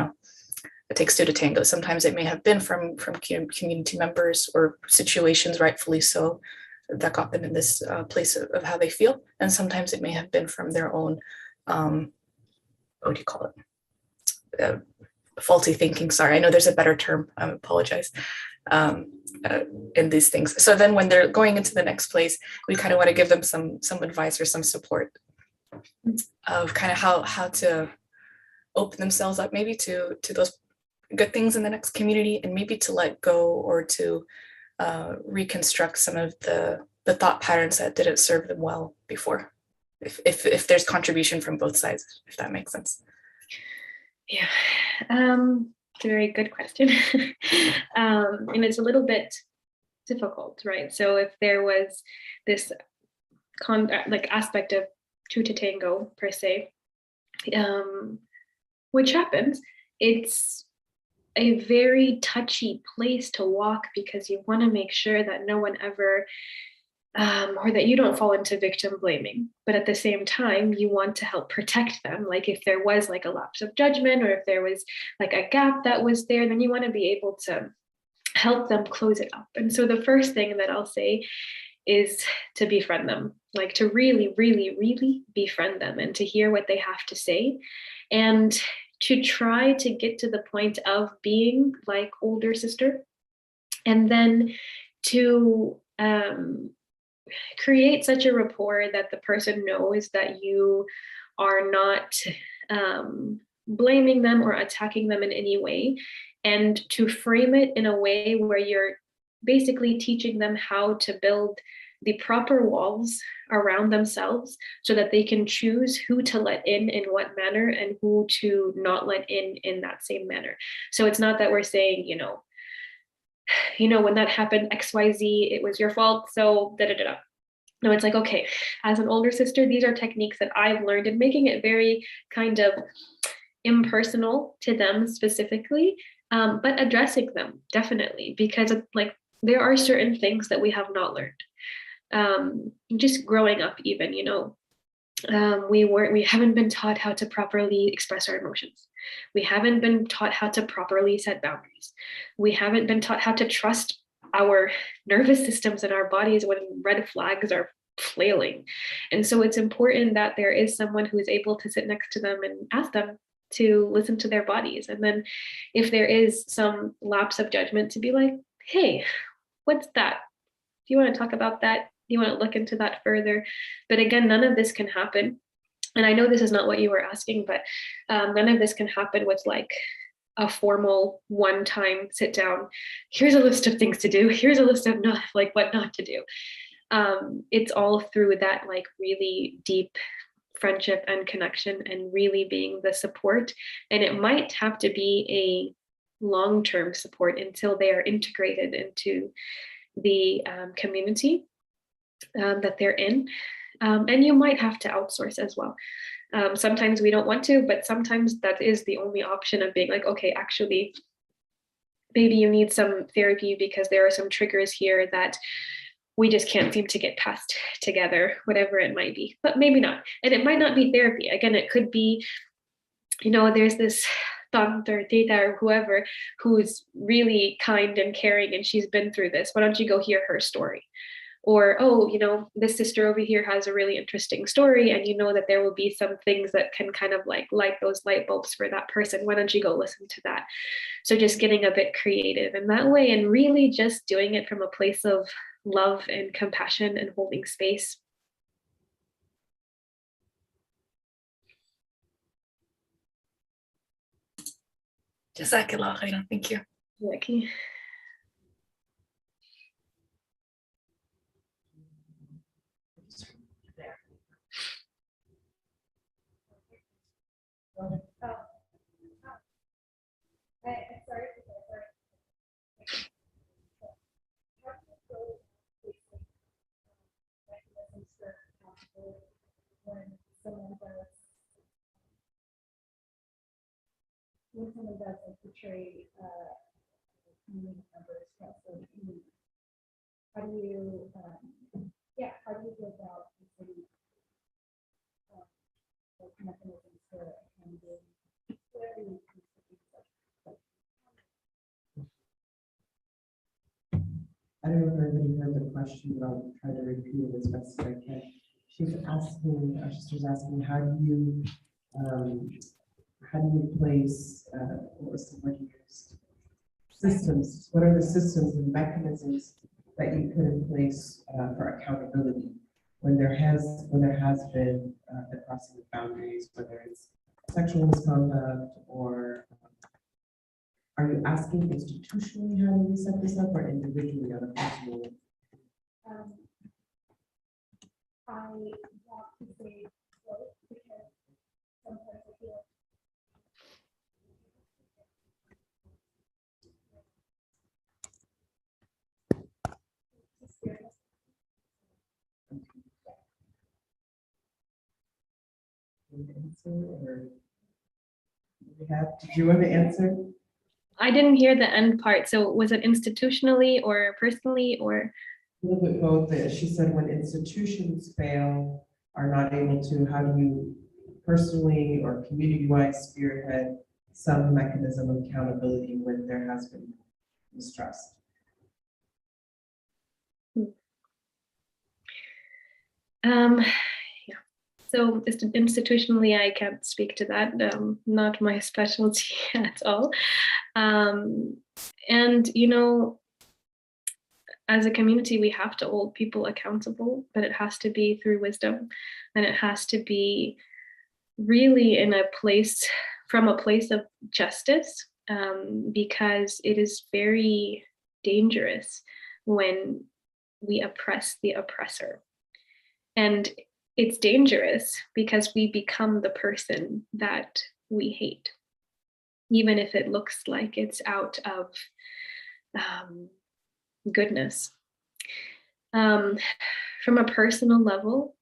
it takes two to tango. Sometimes it may have been from community members or situations, rightfully so, that got them in this place of how they feel. And sometimes it may have been from their own, what do you call it? Faulty thinking. Sorry, I know there's a better term. I apologize. In these things. So then when they're going into the next place, we kind of want to give them some advice or some support of kind of how to open themselves up maybe to those good things in the next community, and maybe to let go or to reconstruct some of the thought patterns that didn't serve them well before, if there's contribution from both sides, if that makes sense. Yeah, it's a very good question. And it's a little bit difficult, right? So if there was this aspect of two to tango per se, which happens, it's a very touchy place to walk, because you want to make sure that no one ever or that you don't fall into victim blaming, but at the same time you want to help protect them. Like if there was like a lapse of judgment, or if there was like a gap that was there, then you want to be able to help them close it up. And so the first thing that I'll say is to befriend them, like to really, really, really befriend them, and to hear what they have to say, and to try to get to the point of being like older sister, and then to create such a rapport that the person knows that you are not blaming them or attacking them in any way, and to frame it in a way where you're basically teaching them how to build the proper walls around themselves, so that they can choose who to let in what manner, and who to not let in that same manner. So it's not that we're saying, when that happened, XYZ, it was your fault, so da da da. No, it's like, okay, as an older sister, these are techniques that I've learned, and making it very kind of impersonal to them specifically, but addressing them definitely, because like there are certain things that we have not learned. Just growing up, even, we haven't been taught how to properly express our emotions. We haven't been taught how to properly set boundaries. We haven't been taught how to trust our nervous systems and our bodies when red flags are flailing. And so it's important that there is someone who is able to sit next to them and ask them to listen to their bodies. And then if there is some lapse of judgment, to be like, hey, what's that? Do you want to talk about that? Do you want to look into that further? But again, none of this can happen. And I know this is not what you were asking, but none of this can happen with like a formal one-time sit down. Here's a list of things to do. Here's a list of what not to do. It's all through that like really deep friendship and connection, and really being the support. And it might have to be a long-term support until they are integrated into the community that they're in. And you might have to outsource as well. Sometimes we don't want to, but sometimes that is the only option of being like, okay, actually, maybe you need some therapy because there are some triggers here that we just can't seem to get past together, whatever it might be, but maybe not. And it might not be therapy. Again, it could be, there's this tante or tita or whoever who's really kind and caring, and she's been through this. Why don't you go hear her story? Or, this sister over here has a really interesting story, and that there will be some things that can kind of like light those light bulbs for that person. Why don't you go listen to that? So just getting a bit creative in that way, and really just doing it from a place of love and compassion and holding space. Jazakallah khairan. Thank you. Lucky. When someone does portray community members, how do you go about mechanisms for handling question, but I'll try to repeat it as best as I can. She's asking, our sister's asking, how do you place, what was the word you used? Systems. What are the systems and mechanisms that you put in place for accountability when there has been the crossing of boundaries, whether it's sexual misconduct or are you asking institutionally how do we set this up or individually on a personal level? I want to say both because sometimes I feel Answer or did you want to answer? I didn't hear the end part. So was it institutionally or personally or? A little bit both. She said when institutions fail, are not able to, how do you personally or community-wise spearhead some mechanism of accountability when there has been mistrust? Yeah. So institutionally, I can't speak to that. Not my specialty at all. And you know, as a community, we have to hold people accountable, but it has to be through wisdom, and it has to be really in a place from a place of justice, because it is very dangerous when we oppress the oppressor. And it's dangerous because we become the person that we hate, even if it looks like it's out of goodness. From a personal level,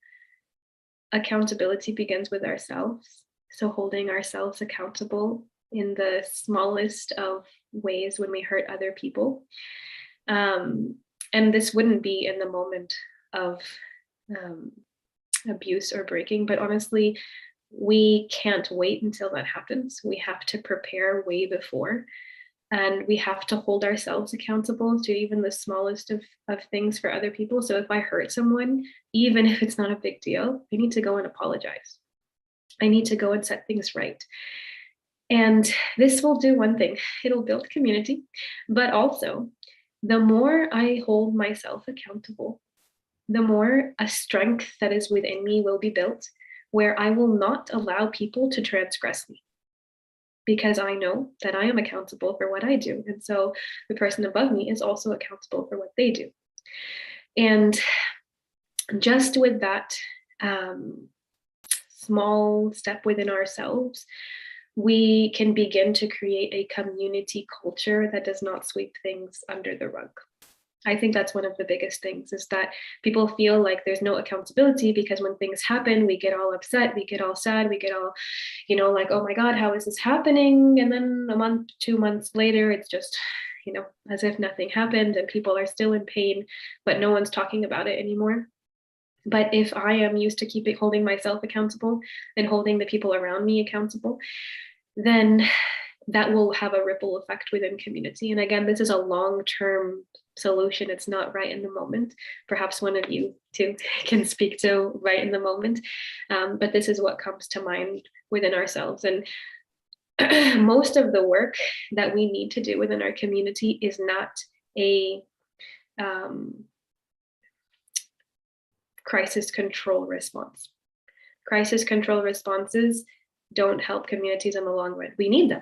accountability begins with ourselves. So holding ourselves accountable in the smallest of ways when we hurt other people. And this wouldn't be in the moment of abuse or breaking, but honestly, we can't wait until that happens. We have to prepare way before, and we have to hold ourselves accountable to even the smallest of things for other people. So if I hurt someone, even if it's not a big deal, I need to go and apologize. I need to go and set things right. And this will do one thing, it'll build community, but also the more I hold myself accountable, the more a strength that is within me will be built, where I will not allow people to transgress me, because I know that I am accountable for what I do. And so the person above me is also accountable for what they do. And just with that small step within ourselves, we can begin to create a community culture that does not sweep things under the rug. I think that's one of the biggest things, is that people feel like there's no accountability because when things happen, we get all upset, we get all sad, we get all, you know, like, oh my God, how is this happening? And then a month, 2 months later, it's just, you know, as if nothing happened and people are still in pain, but no one's talking about it anymore. But if I am used to holding myself accountable and holding the people around me accountable, then that will have a ripple effect within community. And again, this is a long-term solution. It's not right in the moment. Perhaps one of you too can speak to right in the moment. But this is what comes to mind within ourselves. And most of the work that we need to do within our community is not a crisis control response. Crisis control responses don't help communities in the long run. We need them,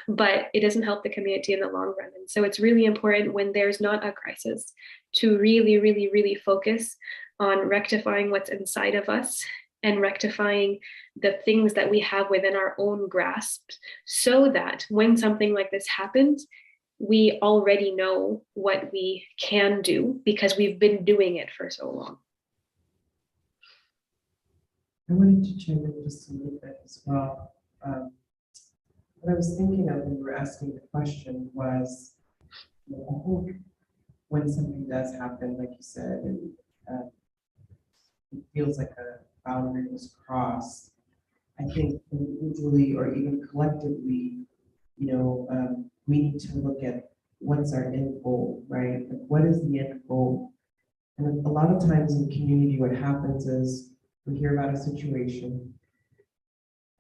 but it doesn't help the community in the long run. And so it's really important when there's not a crisis to really, really, really focus on rectifying what's inside of us and rectifying the things that we have within our own grasp, so that when something like this happens, we already know what we can do because we've been doing it for so long. I wanted to chime in just a little bit as well. What I was thinking of when you were asking the question was, you know, I think when something does happen, like you said, and it feels like a boundary was crossed, I think individually or even collectively, you know, we need to look at what's our end goal, right? Like, what is the end goal? And a lot of times in community, what happens is we hear about a situation,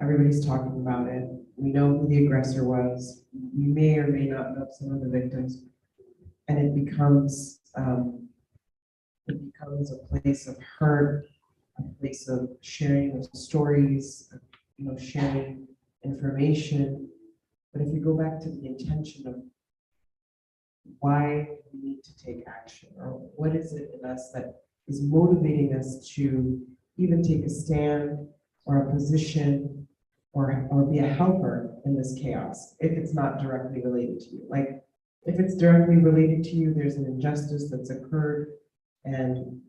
everybody's talking about it, we know who the aggressor was, we may or may not know some of the victims, and it becomes a place of hurt, a place of sharing of stories, sharing information. But if we go back to the intention of why we need to take action, or what is it in us that is motivating us to even take a stand or a position or be a helper in this chaos, if it's not directly related to you. Like, if it's directly related to you, there's an injustice that's occurred and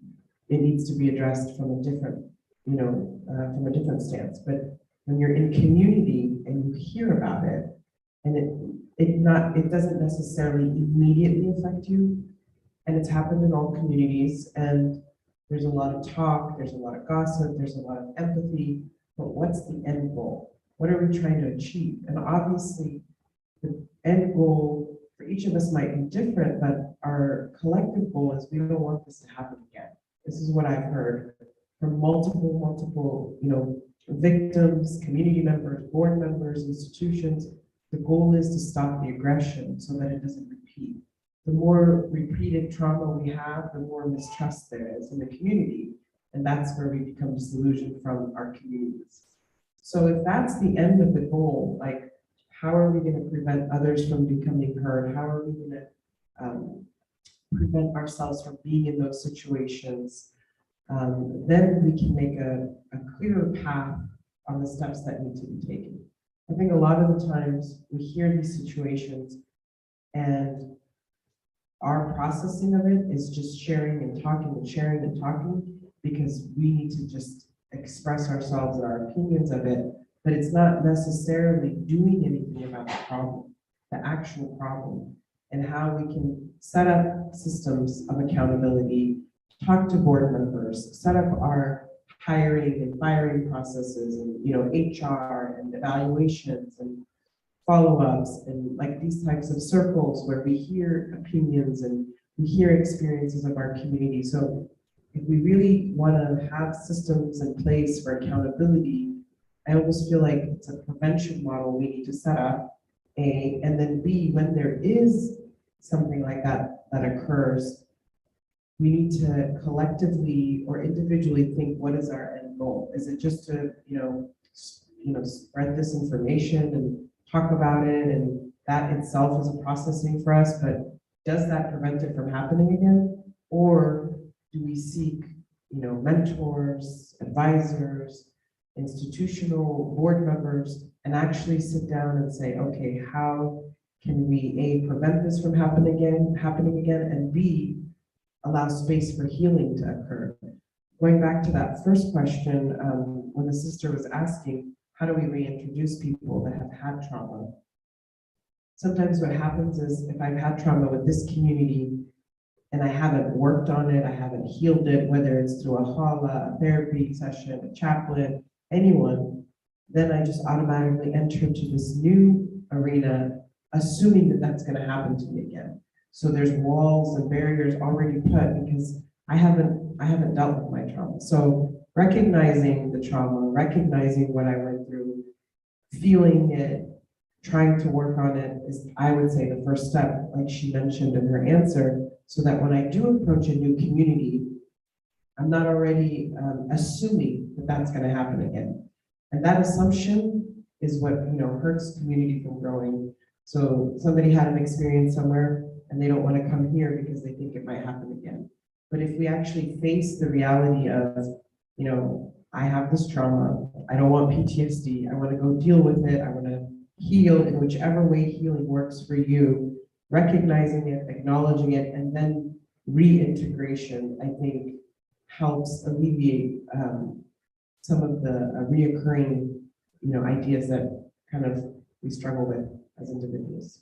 it needs to be addressed from a different, from a different stance. But when you're in community and you hear about it, and it doesn't necessarily immediately affect you, and it's happened in all communities, and there's a lot of talk, there's a lot of gossip, there's a lot of empathy, but what's the end goal? What are we trying to achieve? And obviously, the end goal for each of us might be different, but our collective goal is we don't want this to happen again. This is what I've heard from multiple, victims, community members, board members, institutions. The goal is to stop the aggression so that it doesn't repeat. The more repeated trauma we have, the more mistrust there is in the community. And that's where we become disillusioned from our communities. So if that's the end of the goal, like, how are we going to prevent others from becoming hurt? How are we going to prevent ourselves from being in those situations? Then we can make a clearer path on the steps that need to be taken. I think a lot of the times we hear these situations and our processing of it is just sharing and talking and sharing and talking because we need to just express ourselves and our opinions of it, but it's not necessarily doing anything about the problem, the actual problem, and how we can set up systems of accountability, talk to board members, set up our hiring and firing processes and HR and evaluations and follow-ups and like these types of circles where we hear opinions and we hear experiences of our community. So if we really want to have systems in place for accountability, I almost feel like it's a prevention model we need to set up, A, and then B, when there is something like that occurs, we need to collectively or individually think, what is our end goal? Is it just to, spread this information and talk about it, and that itself is a processing for us, but does that prevent it from happening again? Or do we seek, mentors, advisors, institutional board members, and actually sit down and say, okay, how can we, A, prevent this from happening again, and B, allow space for healing to occur? Going back to that first question, when the sister was asking, how do we reintroduce people that have had trauma? Sometimes what happens is if I've had trauma with this community and I haven't worked on it, I haven't healed it, whether it's through a hala, a therapy session, a chaplain, anyone, then I just automatically enter into this new arena, assuming that that's going to happen to me again. So there's walls and barriers already put because I haven't dealt with my trauma. So recognizing the trauma, recognizing what I went through, feeling it, trying to work on it is, I would say, the first step, like she mentioned in her answer, so that when I do approach a new community, I'm not already assuming that that's going to happen again. And that assumption is what hurts community from growing. So somebody had an experience somewhere and they don't want to come here because they think it might happen again. But if we actually face the reality of, I have this trauma, I don't want PTSD, I want to go deal with it, I want to heal in whichever way healing works for you, recognizing it, acknowledging it, and then reintegration, I think, helps alleviate some of the reoccurring, ideas that kind of we struggle with as individuals.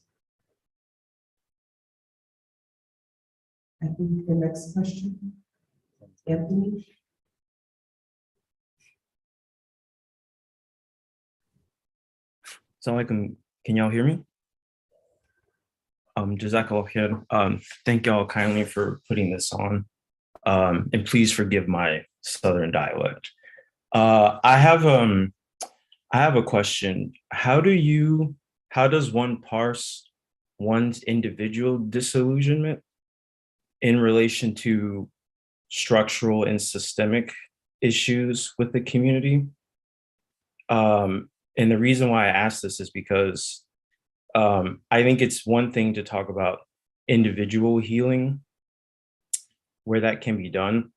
I think the next question, Anthony. Assalamualaikum. Can y'all hear me? Jazakallah khair. Thank y'all kindly for putting this on. And please forgive my Southern dialect. I have a question. How does one parse one's individual disillusionment in relation to structural and systemic issues with the community? And the reason why I ask this is because I think it's one thing to talk about individual healing, where that can be done,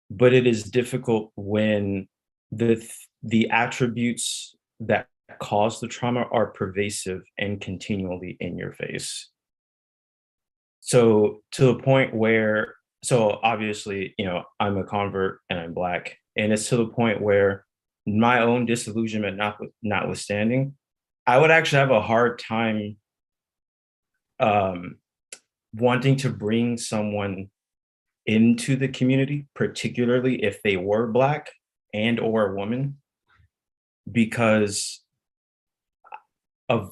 but it is difficult when the attributes that cause the trauma are pervasive and continually in your face. So to the point where, so obviously, I'm a convert and I'm Black, and it's to the point where my own disillusionment notwithstanding, I would actually have a hard time wanting to bring someone into the community, particularly if they were Black and or a woman, because of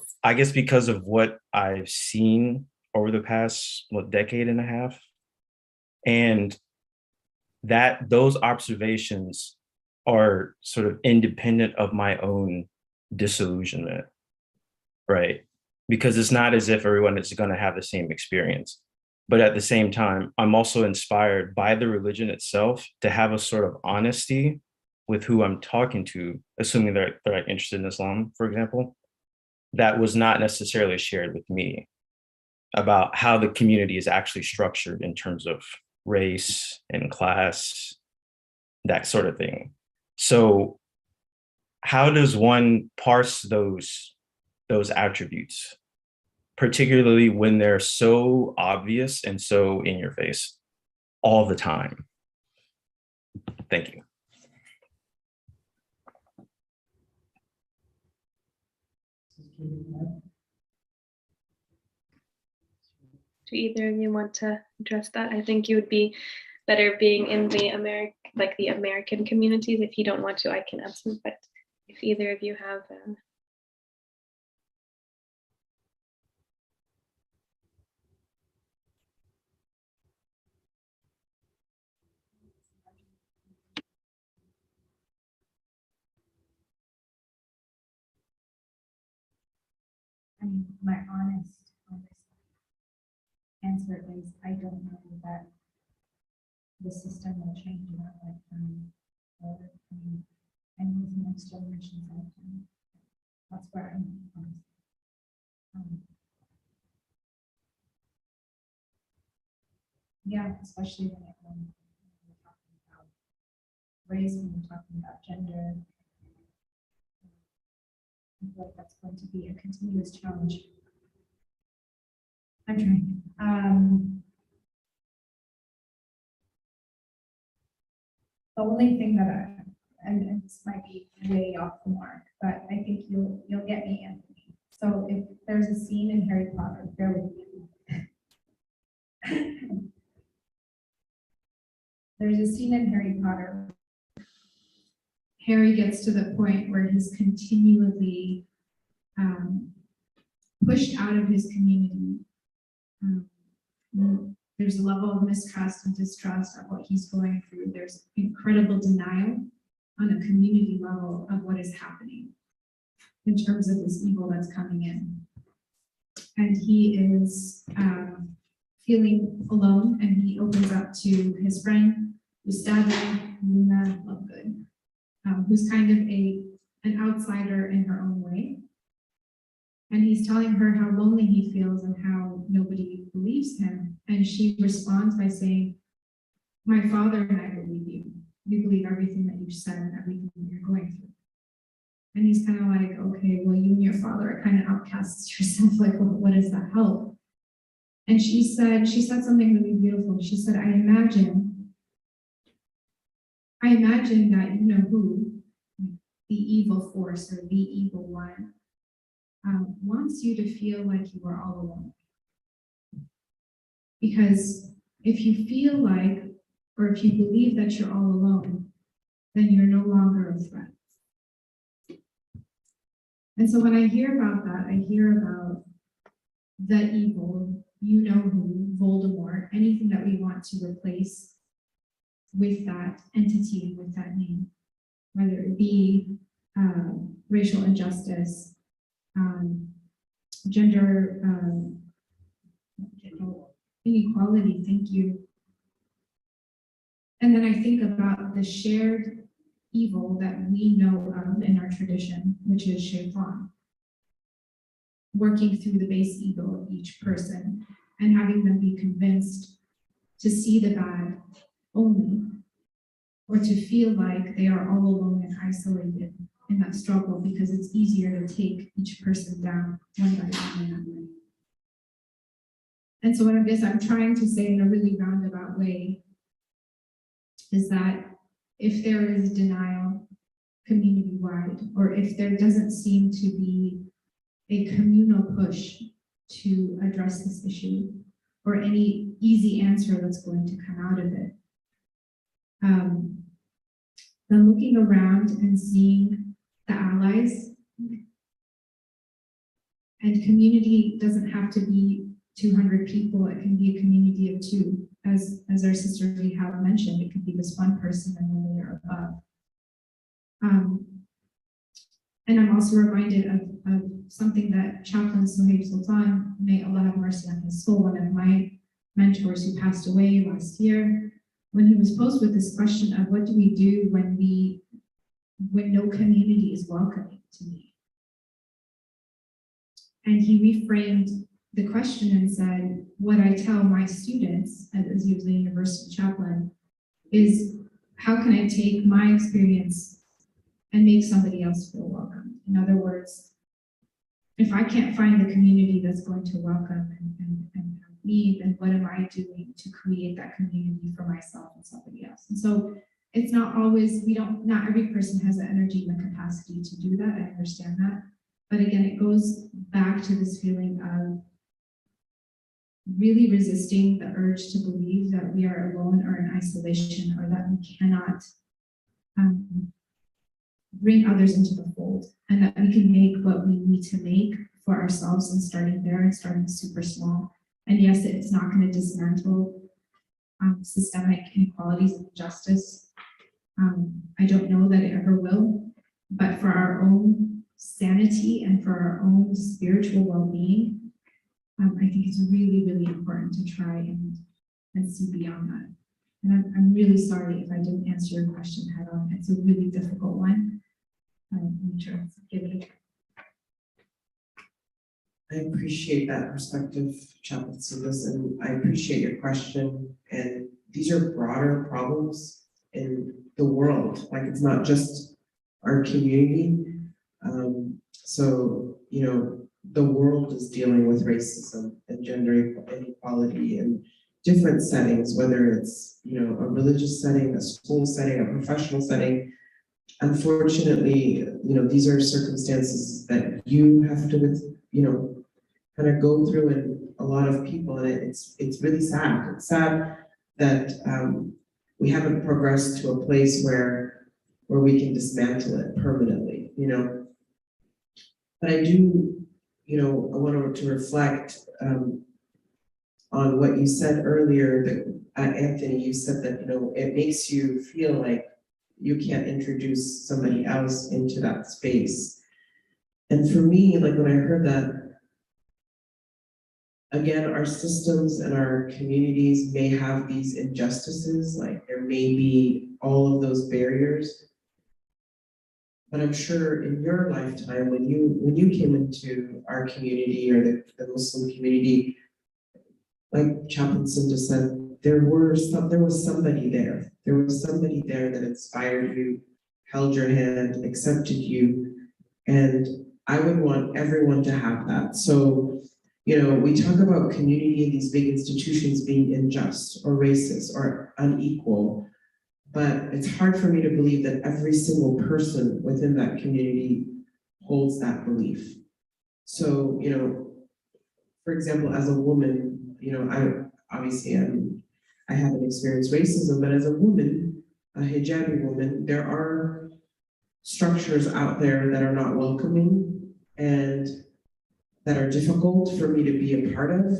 what I've seen over the past decade and a half. And that those observations are sort of independent of my own disillusionment, right? Because it's not as if everyone is going to have the same experience. But at the same time, I'm also inspired by the religion itself to have a sort of honesty with who I'm talking to, assuming they're interested in Islam, for example, that was not necessarily shared with me about how the community is actually structured in terms of race and class, that sort of thing. So how does one parse those attributes, particularly when they're so obvious and so in your face all the time? Thank you. Do either of you want to address that? I think you would be better being in the American communities. If you don't want to, I can answer, but if either of you have my honest answer is I don't know that the system will change in our lifetime, or and with the next generation's lifetime. That's where I'm honest. Yeah, especially when we're talking about race, when we're talking about gender. I feel like that's going to be a continuous challenge. I'm trying. The only thing that and this might be way off the mark, but I think you'll get me, Anthony. So if there's a scene in Harry Potter, bear with me. There's a scene in Harry Potter. Harry gets to the point where he's continually pushed out of his community. There's a level of mistrust and distrust of what he's going through. There's incredible denial on a community level of what is happening in terms of this evil that's coming in. And he is feeling alone, and he opens up to his friend, Gustavo Luna Lovegood, who's kind of an outsider in her own way. And he's telling her how lonely he feels and how nobody believes him. And she responds by saying, "My father and I believe you. We believe everything that you've said and everything that you're going through." And he's kind of like, okay, well, you and your father are kind of outcasts yourself. Like, what does that help? And she said something really beautiful. She said, I imagine that you know who, the evil force or the evil one, wants you to feel like you are all alone. Because if you feel like, or if you believe that you're all alone, then you're no longer a threat. And so when I hear about that, I hear about the evil, you know who, Voldemort, anything that we want to replace with that entity, with that name, whether it be racial injustice, gender inequality, thank you. And then I think about the shared evil that we know of in our tradition, which is shaitan, working through the base ego of each person and having them be convinced to see the bad only, or to feel like they are all alone and isolated in that struggle because it's easier to take each person down one by one. And so what I guess I'm trying to say in a really roundabout way is that if there is denial community-wide, or if there doesn't seem to be a communal push to address this issue, or any easy answer that's going to come out of it, then looking around and seeing the allies, and community doesn't have to be 200 people, it can be a community of 2. As our sister Reehab mentioned, it could be this one person and then they are above. And I'm also reminded of something that Chaplain Sohaib Sultan, may Allah have mercy on his soul, one of my mentors who passed away last year, when he was posed with this question of what do we do when no community is welcoming to me? And he reframed the question and said, what I tell my students, as he was a university chaplain, is how can I take my experience and make somebody else feel welcome? In other words, if I can't find the community that's going to welcome and help me, then what am I doing to create that community for myself and somebody else? And so it's not always, not every person has the energy and the capacity to do that. I understand that. But again, it goes back to this feeling of really resisting the urge to believe that we are alone or in isolation, or that we cannot bring others into the fold, and that we can make what we need to make for ourselves, and starting there and starting super small. And yes, it's not going to dismantle systemic inequalities and injustice. I don't know that it ever will, but for our own sanity and for our own spiritual well-being, I think it's really, really important to try and see beyond that. And I'm really sorry if I didn't answer your question head on. It's a really difficult one. I'm sure I'll give it a try. I appreciate that perspective, Chaplain Sundus, and I appreciate your question. And these are broader problems in the world. Like, it's not just our community. So, the world is dealing with racism and gender inequality in different settings, whether it's, a religious setting, a school setting, a professional setting. Unfortunately, these are circumstances that you have to, kind of go through, and a lot of people, and it's really sad. It's sad that we haven't progressed to a place where we can dismantle it permanently, But I do, I wanted to reflect on what you said earlier, that Anthony, you said that, it makes you feel like you can't introduce somebody else into that space. And for me, like, when I heard that, again, our systems and our communities may have these injustices, like there may be all of those barriers. But I'm sure in your lifetime, when you came into our community, or the Muslim community, like Chaplain Cinda said, there was somebody there. There was somebody there that inspired you, held your hand, accepted you, and I would want everyone to have that. So, we talk about community in these big institutions being unjust or racist or unequal. But it's hard for me to believe that every single person within that community holds that belief. So, for example, as a woman, I haven't experienced racism, but as a woman, a hijabi woman, there are structures out there that are not welcoming and that are difficult for me to be a part of.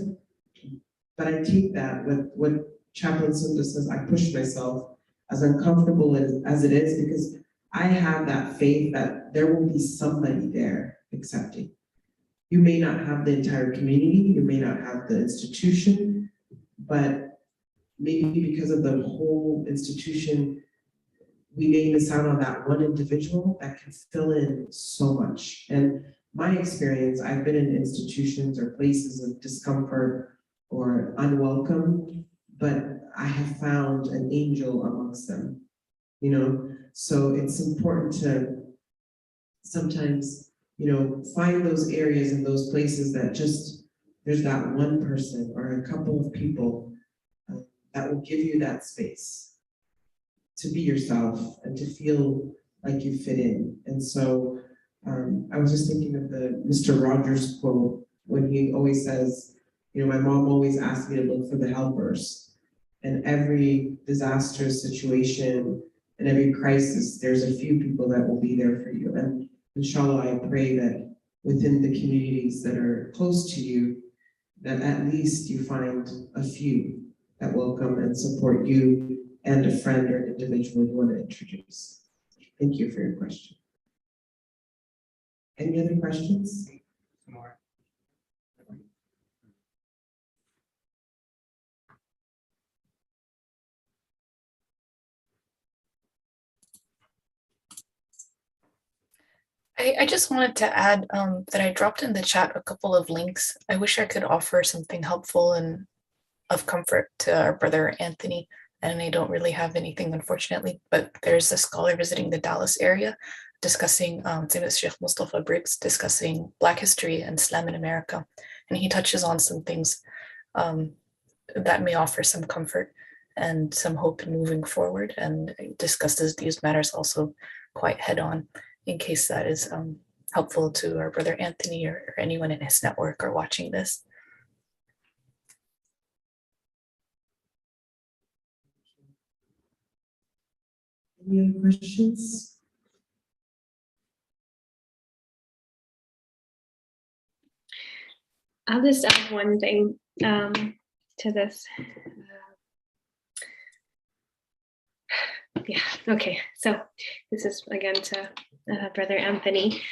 But I take that with what Chaplain Sunda says, I push myself. as uncomfortable as it is, because I have that faith that there will be somebody there accepting. You may not have the entire community, you may not have the institution, but maybe because of the whole institution, we may miss out on that one individual that can fill in so much. And my experience, I've been in institutions or places of discomfort or unwelcome, but I have found an angel amongst them, you know? So it's important to sometimes, you know, find those areas and those places that just, there's that one person or a couple of people that will give you that space to be yourself and to feel like you fit in. And so I was just thinking of the Mr. Rogers quote when he always says, you know, my mom always asked me to look for the helpers. And every disastrous situation and every crisis, there's a few people that will be there for you. And inshallah, I pray that within the communities that are close to you, that at least you find a few that welcome and support you and a friend or an individual you want to introduce. Thank you for your question. Any other questions? More. I just wanted to add that I dropped in the chat a couple of links. I wish I could offer something helpful and of comfort to our brother Anthony, and I don't really have anything, unfortunately, but there's a scholar visiting the Dallas area discussing, same as Sheikh Mustafa Briggs, discussing Black history and Islam in America. And he touches on some things that may offer some comfort and some hope in moving forward, and discusses these matters also quite head on, in case that is helpful to our brother Anthony or anyone in his network or watching this. Any other questions? I'll just add one thing to this. Yeah, okay. So this is again to Brother Anthony.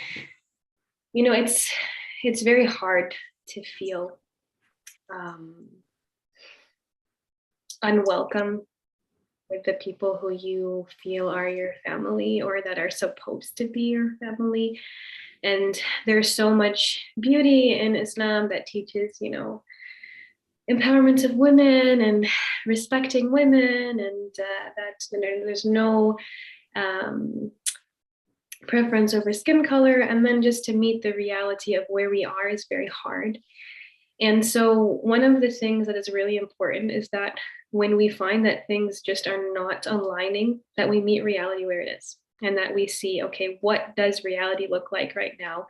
You know, it's very hard to feel unwelcome with the people who you feel are your family or that are supposed to be your family. And there's so much beauty in Islam that teaches, you know, empowerment of women and respecting women, and that there's no preference over skin color. And then just to meet the reality of where we are is very hard. And so one of the things that is really important is that when we find that things just are not aligning, that we meet reality where it is. And that we see, okay, what does reality look like right now?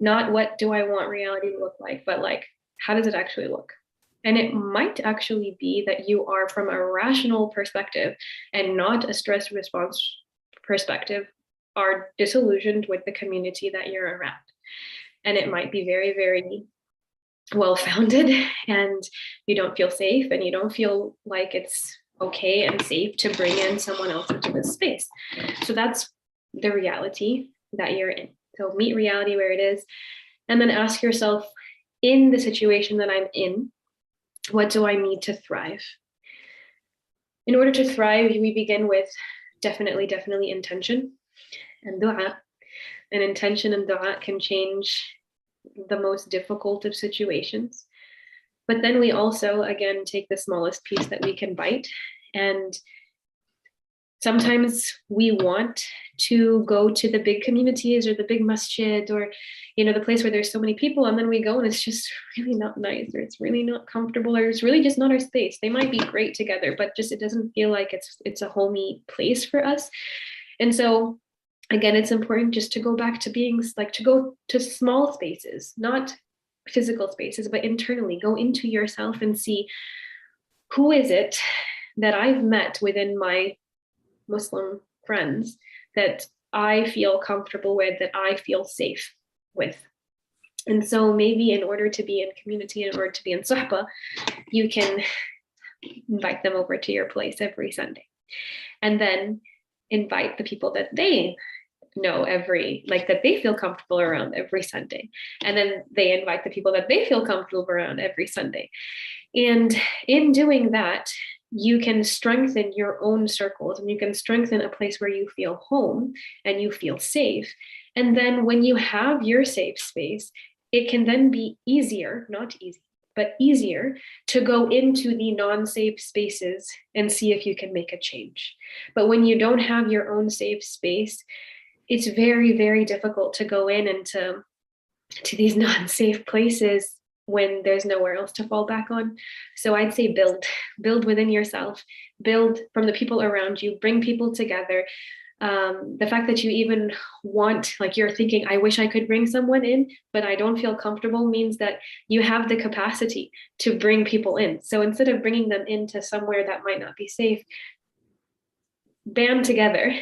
Not what do I want reality to look like, but like, how does it actually look? And it might actually be that you are, from a rational perspective and not a stress response perspective, are disillusioned with the community that you're around. And it might be very, very well-founded, and you don't feel safe and you don't feel like it's okay and safe to bring in someone else into this space. So that's the reality that you're in. So meet reality where it is, and then ask yourself, in the situation that I'm in, what do I need to thrive? In order to thrive, we begin with definitely intention and dua. And intention and dua can change the most difficult of situations. But then we also, again, take the smallest piece that we can bite. And sometimes we want to go to the big communities or the big masjid, or, you know, the place where there's so many people, and then we go and it's just really not nice, or it's really not comfortable, or it's really just not our space. They might be great together, but just it doesn't feel like it's a homey place for us. And so again, it's important just to go back to being like, to go to small spaces, not physical spaces, but internally go into yourself and see, who is it that I've met within my Muslim friends that I feel comfortable with, that I feel safe with. And so maybe in order to be in community, in order to be in suhbah, you can invite them over to your place every Sunday. And then invite the people that they know that they feel comfortable around every Sunday. And then they invite the people that they feel comfortable around every Sunday. And in doing that, you can strengthen your own circles, and you can strengthen a place where you feel home and you feel safe. And then when you have your safe space, it can then be easier, not easy, but easier to go into the non-safe spaces and see if you can make a change. But when you don't have your own safe space, it's very, very difficult to go in and to these non-safe places when there's nowhere else to fall back on. So I'd say build within yourself, build from the people around you, bring people together. The fact that you even want, like you're thinking, I wish I could bring someone in, but I don't feel comfortable, means that you have the capacity to bring people in. So instead of bringing them into somewhere that might not be safe, band together,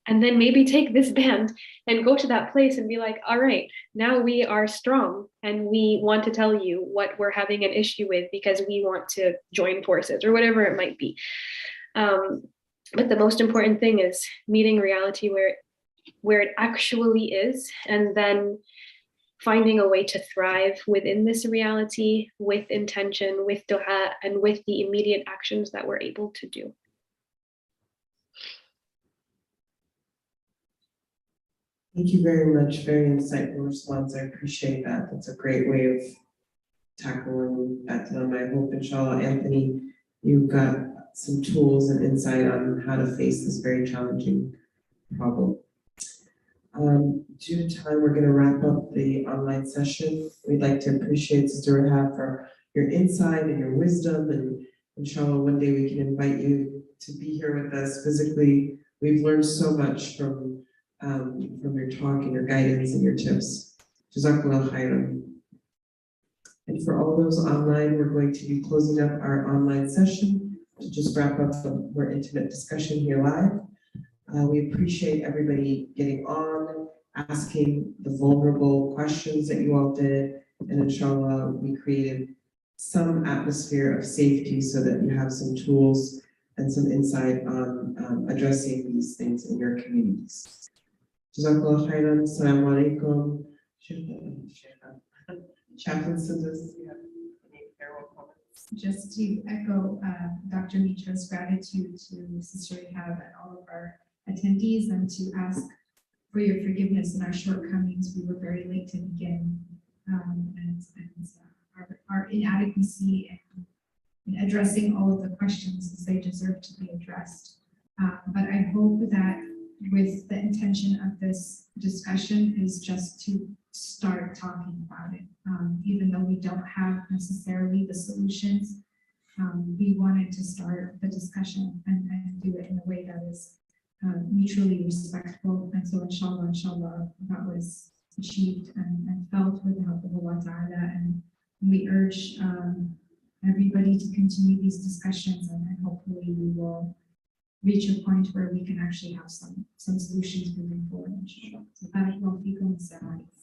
and then maybe take this band and go to that place and be like, all right, now we are strong and we want to tell you what we're having an issue with because we want to join forces or whatever it might be. But the most important thing is meeting reality where it actually is, and then finding a way to thrive within this reality with intention, with dua, and with the immediate actions that we're able to do. Thank you very much. Very insightful response. I appreciate that. That's a great way of tackling that dilemma. I hope, inshallah, Anthony, you've got some tools and insight on how to face this very challenging problem. Due to time, we're going to wrap up the online session. We'd like to appreciate Sister Reehab for your insight and your wisdom, and inshallah, one day we can invite you to be here with us physically. We've learned so much from your talk and your guidance and your tips. Jazakallah khairan. And for all those online, we're going to be closing up our online session to just wrap up the more intimate discussion here live. We appreciate everybody getting on, asking the vulnerable questions that you all did, and inshallah, we created some atmosphere of safety so that you have some tools and some insight on addressing these things in your communities. Jazakallah khairan. Assalamu alaikum. Chaplain Sundus, you have any farewell comments? Just to echo Dr. Mitra's gratitude to Sister Reehab and all of our attendees, and to ask for your forgiveness and our shortcomings. We were very late to begin, and our inadequacy in addressing all of the questions as they deserve to be addressed. But I hope that with the intention of this discussion is just to start talking about it. Even though we don't have necessarily the solutions, we wanted to start the discussion and do it in a way that is mutually respectful. And so inshallah, that was achieved and felt with the help of Allah Ta'ala. And we urge everybody to continue these discussions, and hopefully we will reach a point where we can actually have some solutions moving forward. So barakallahu feekum. Assalamu alaikum.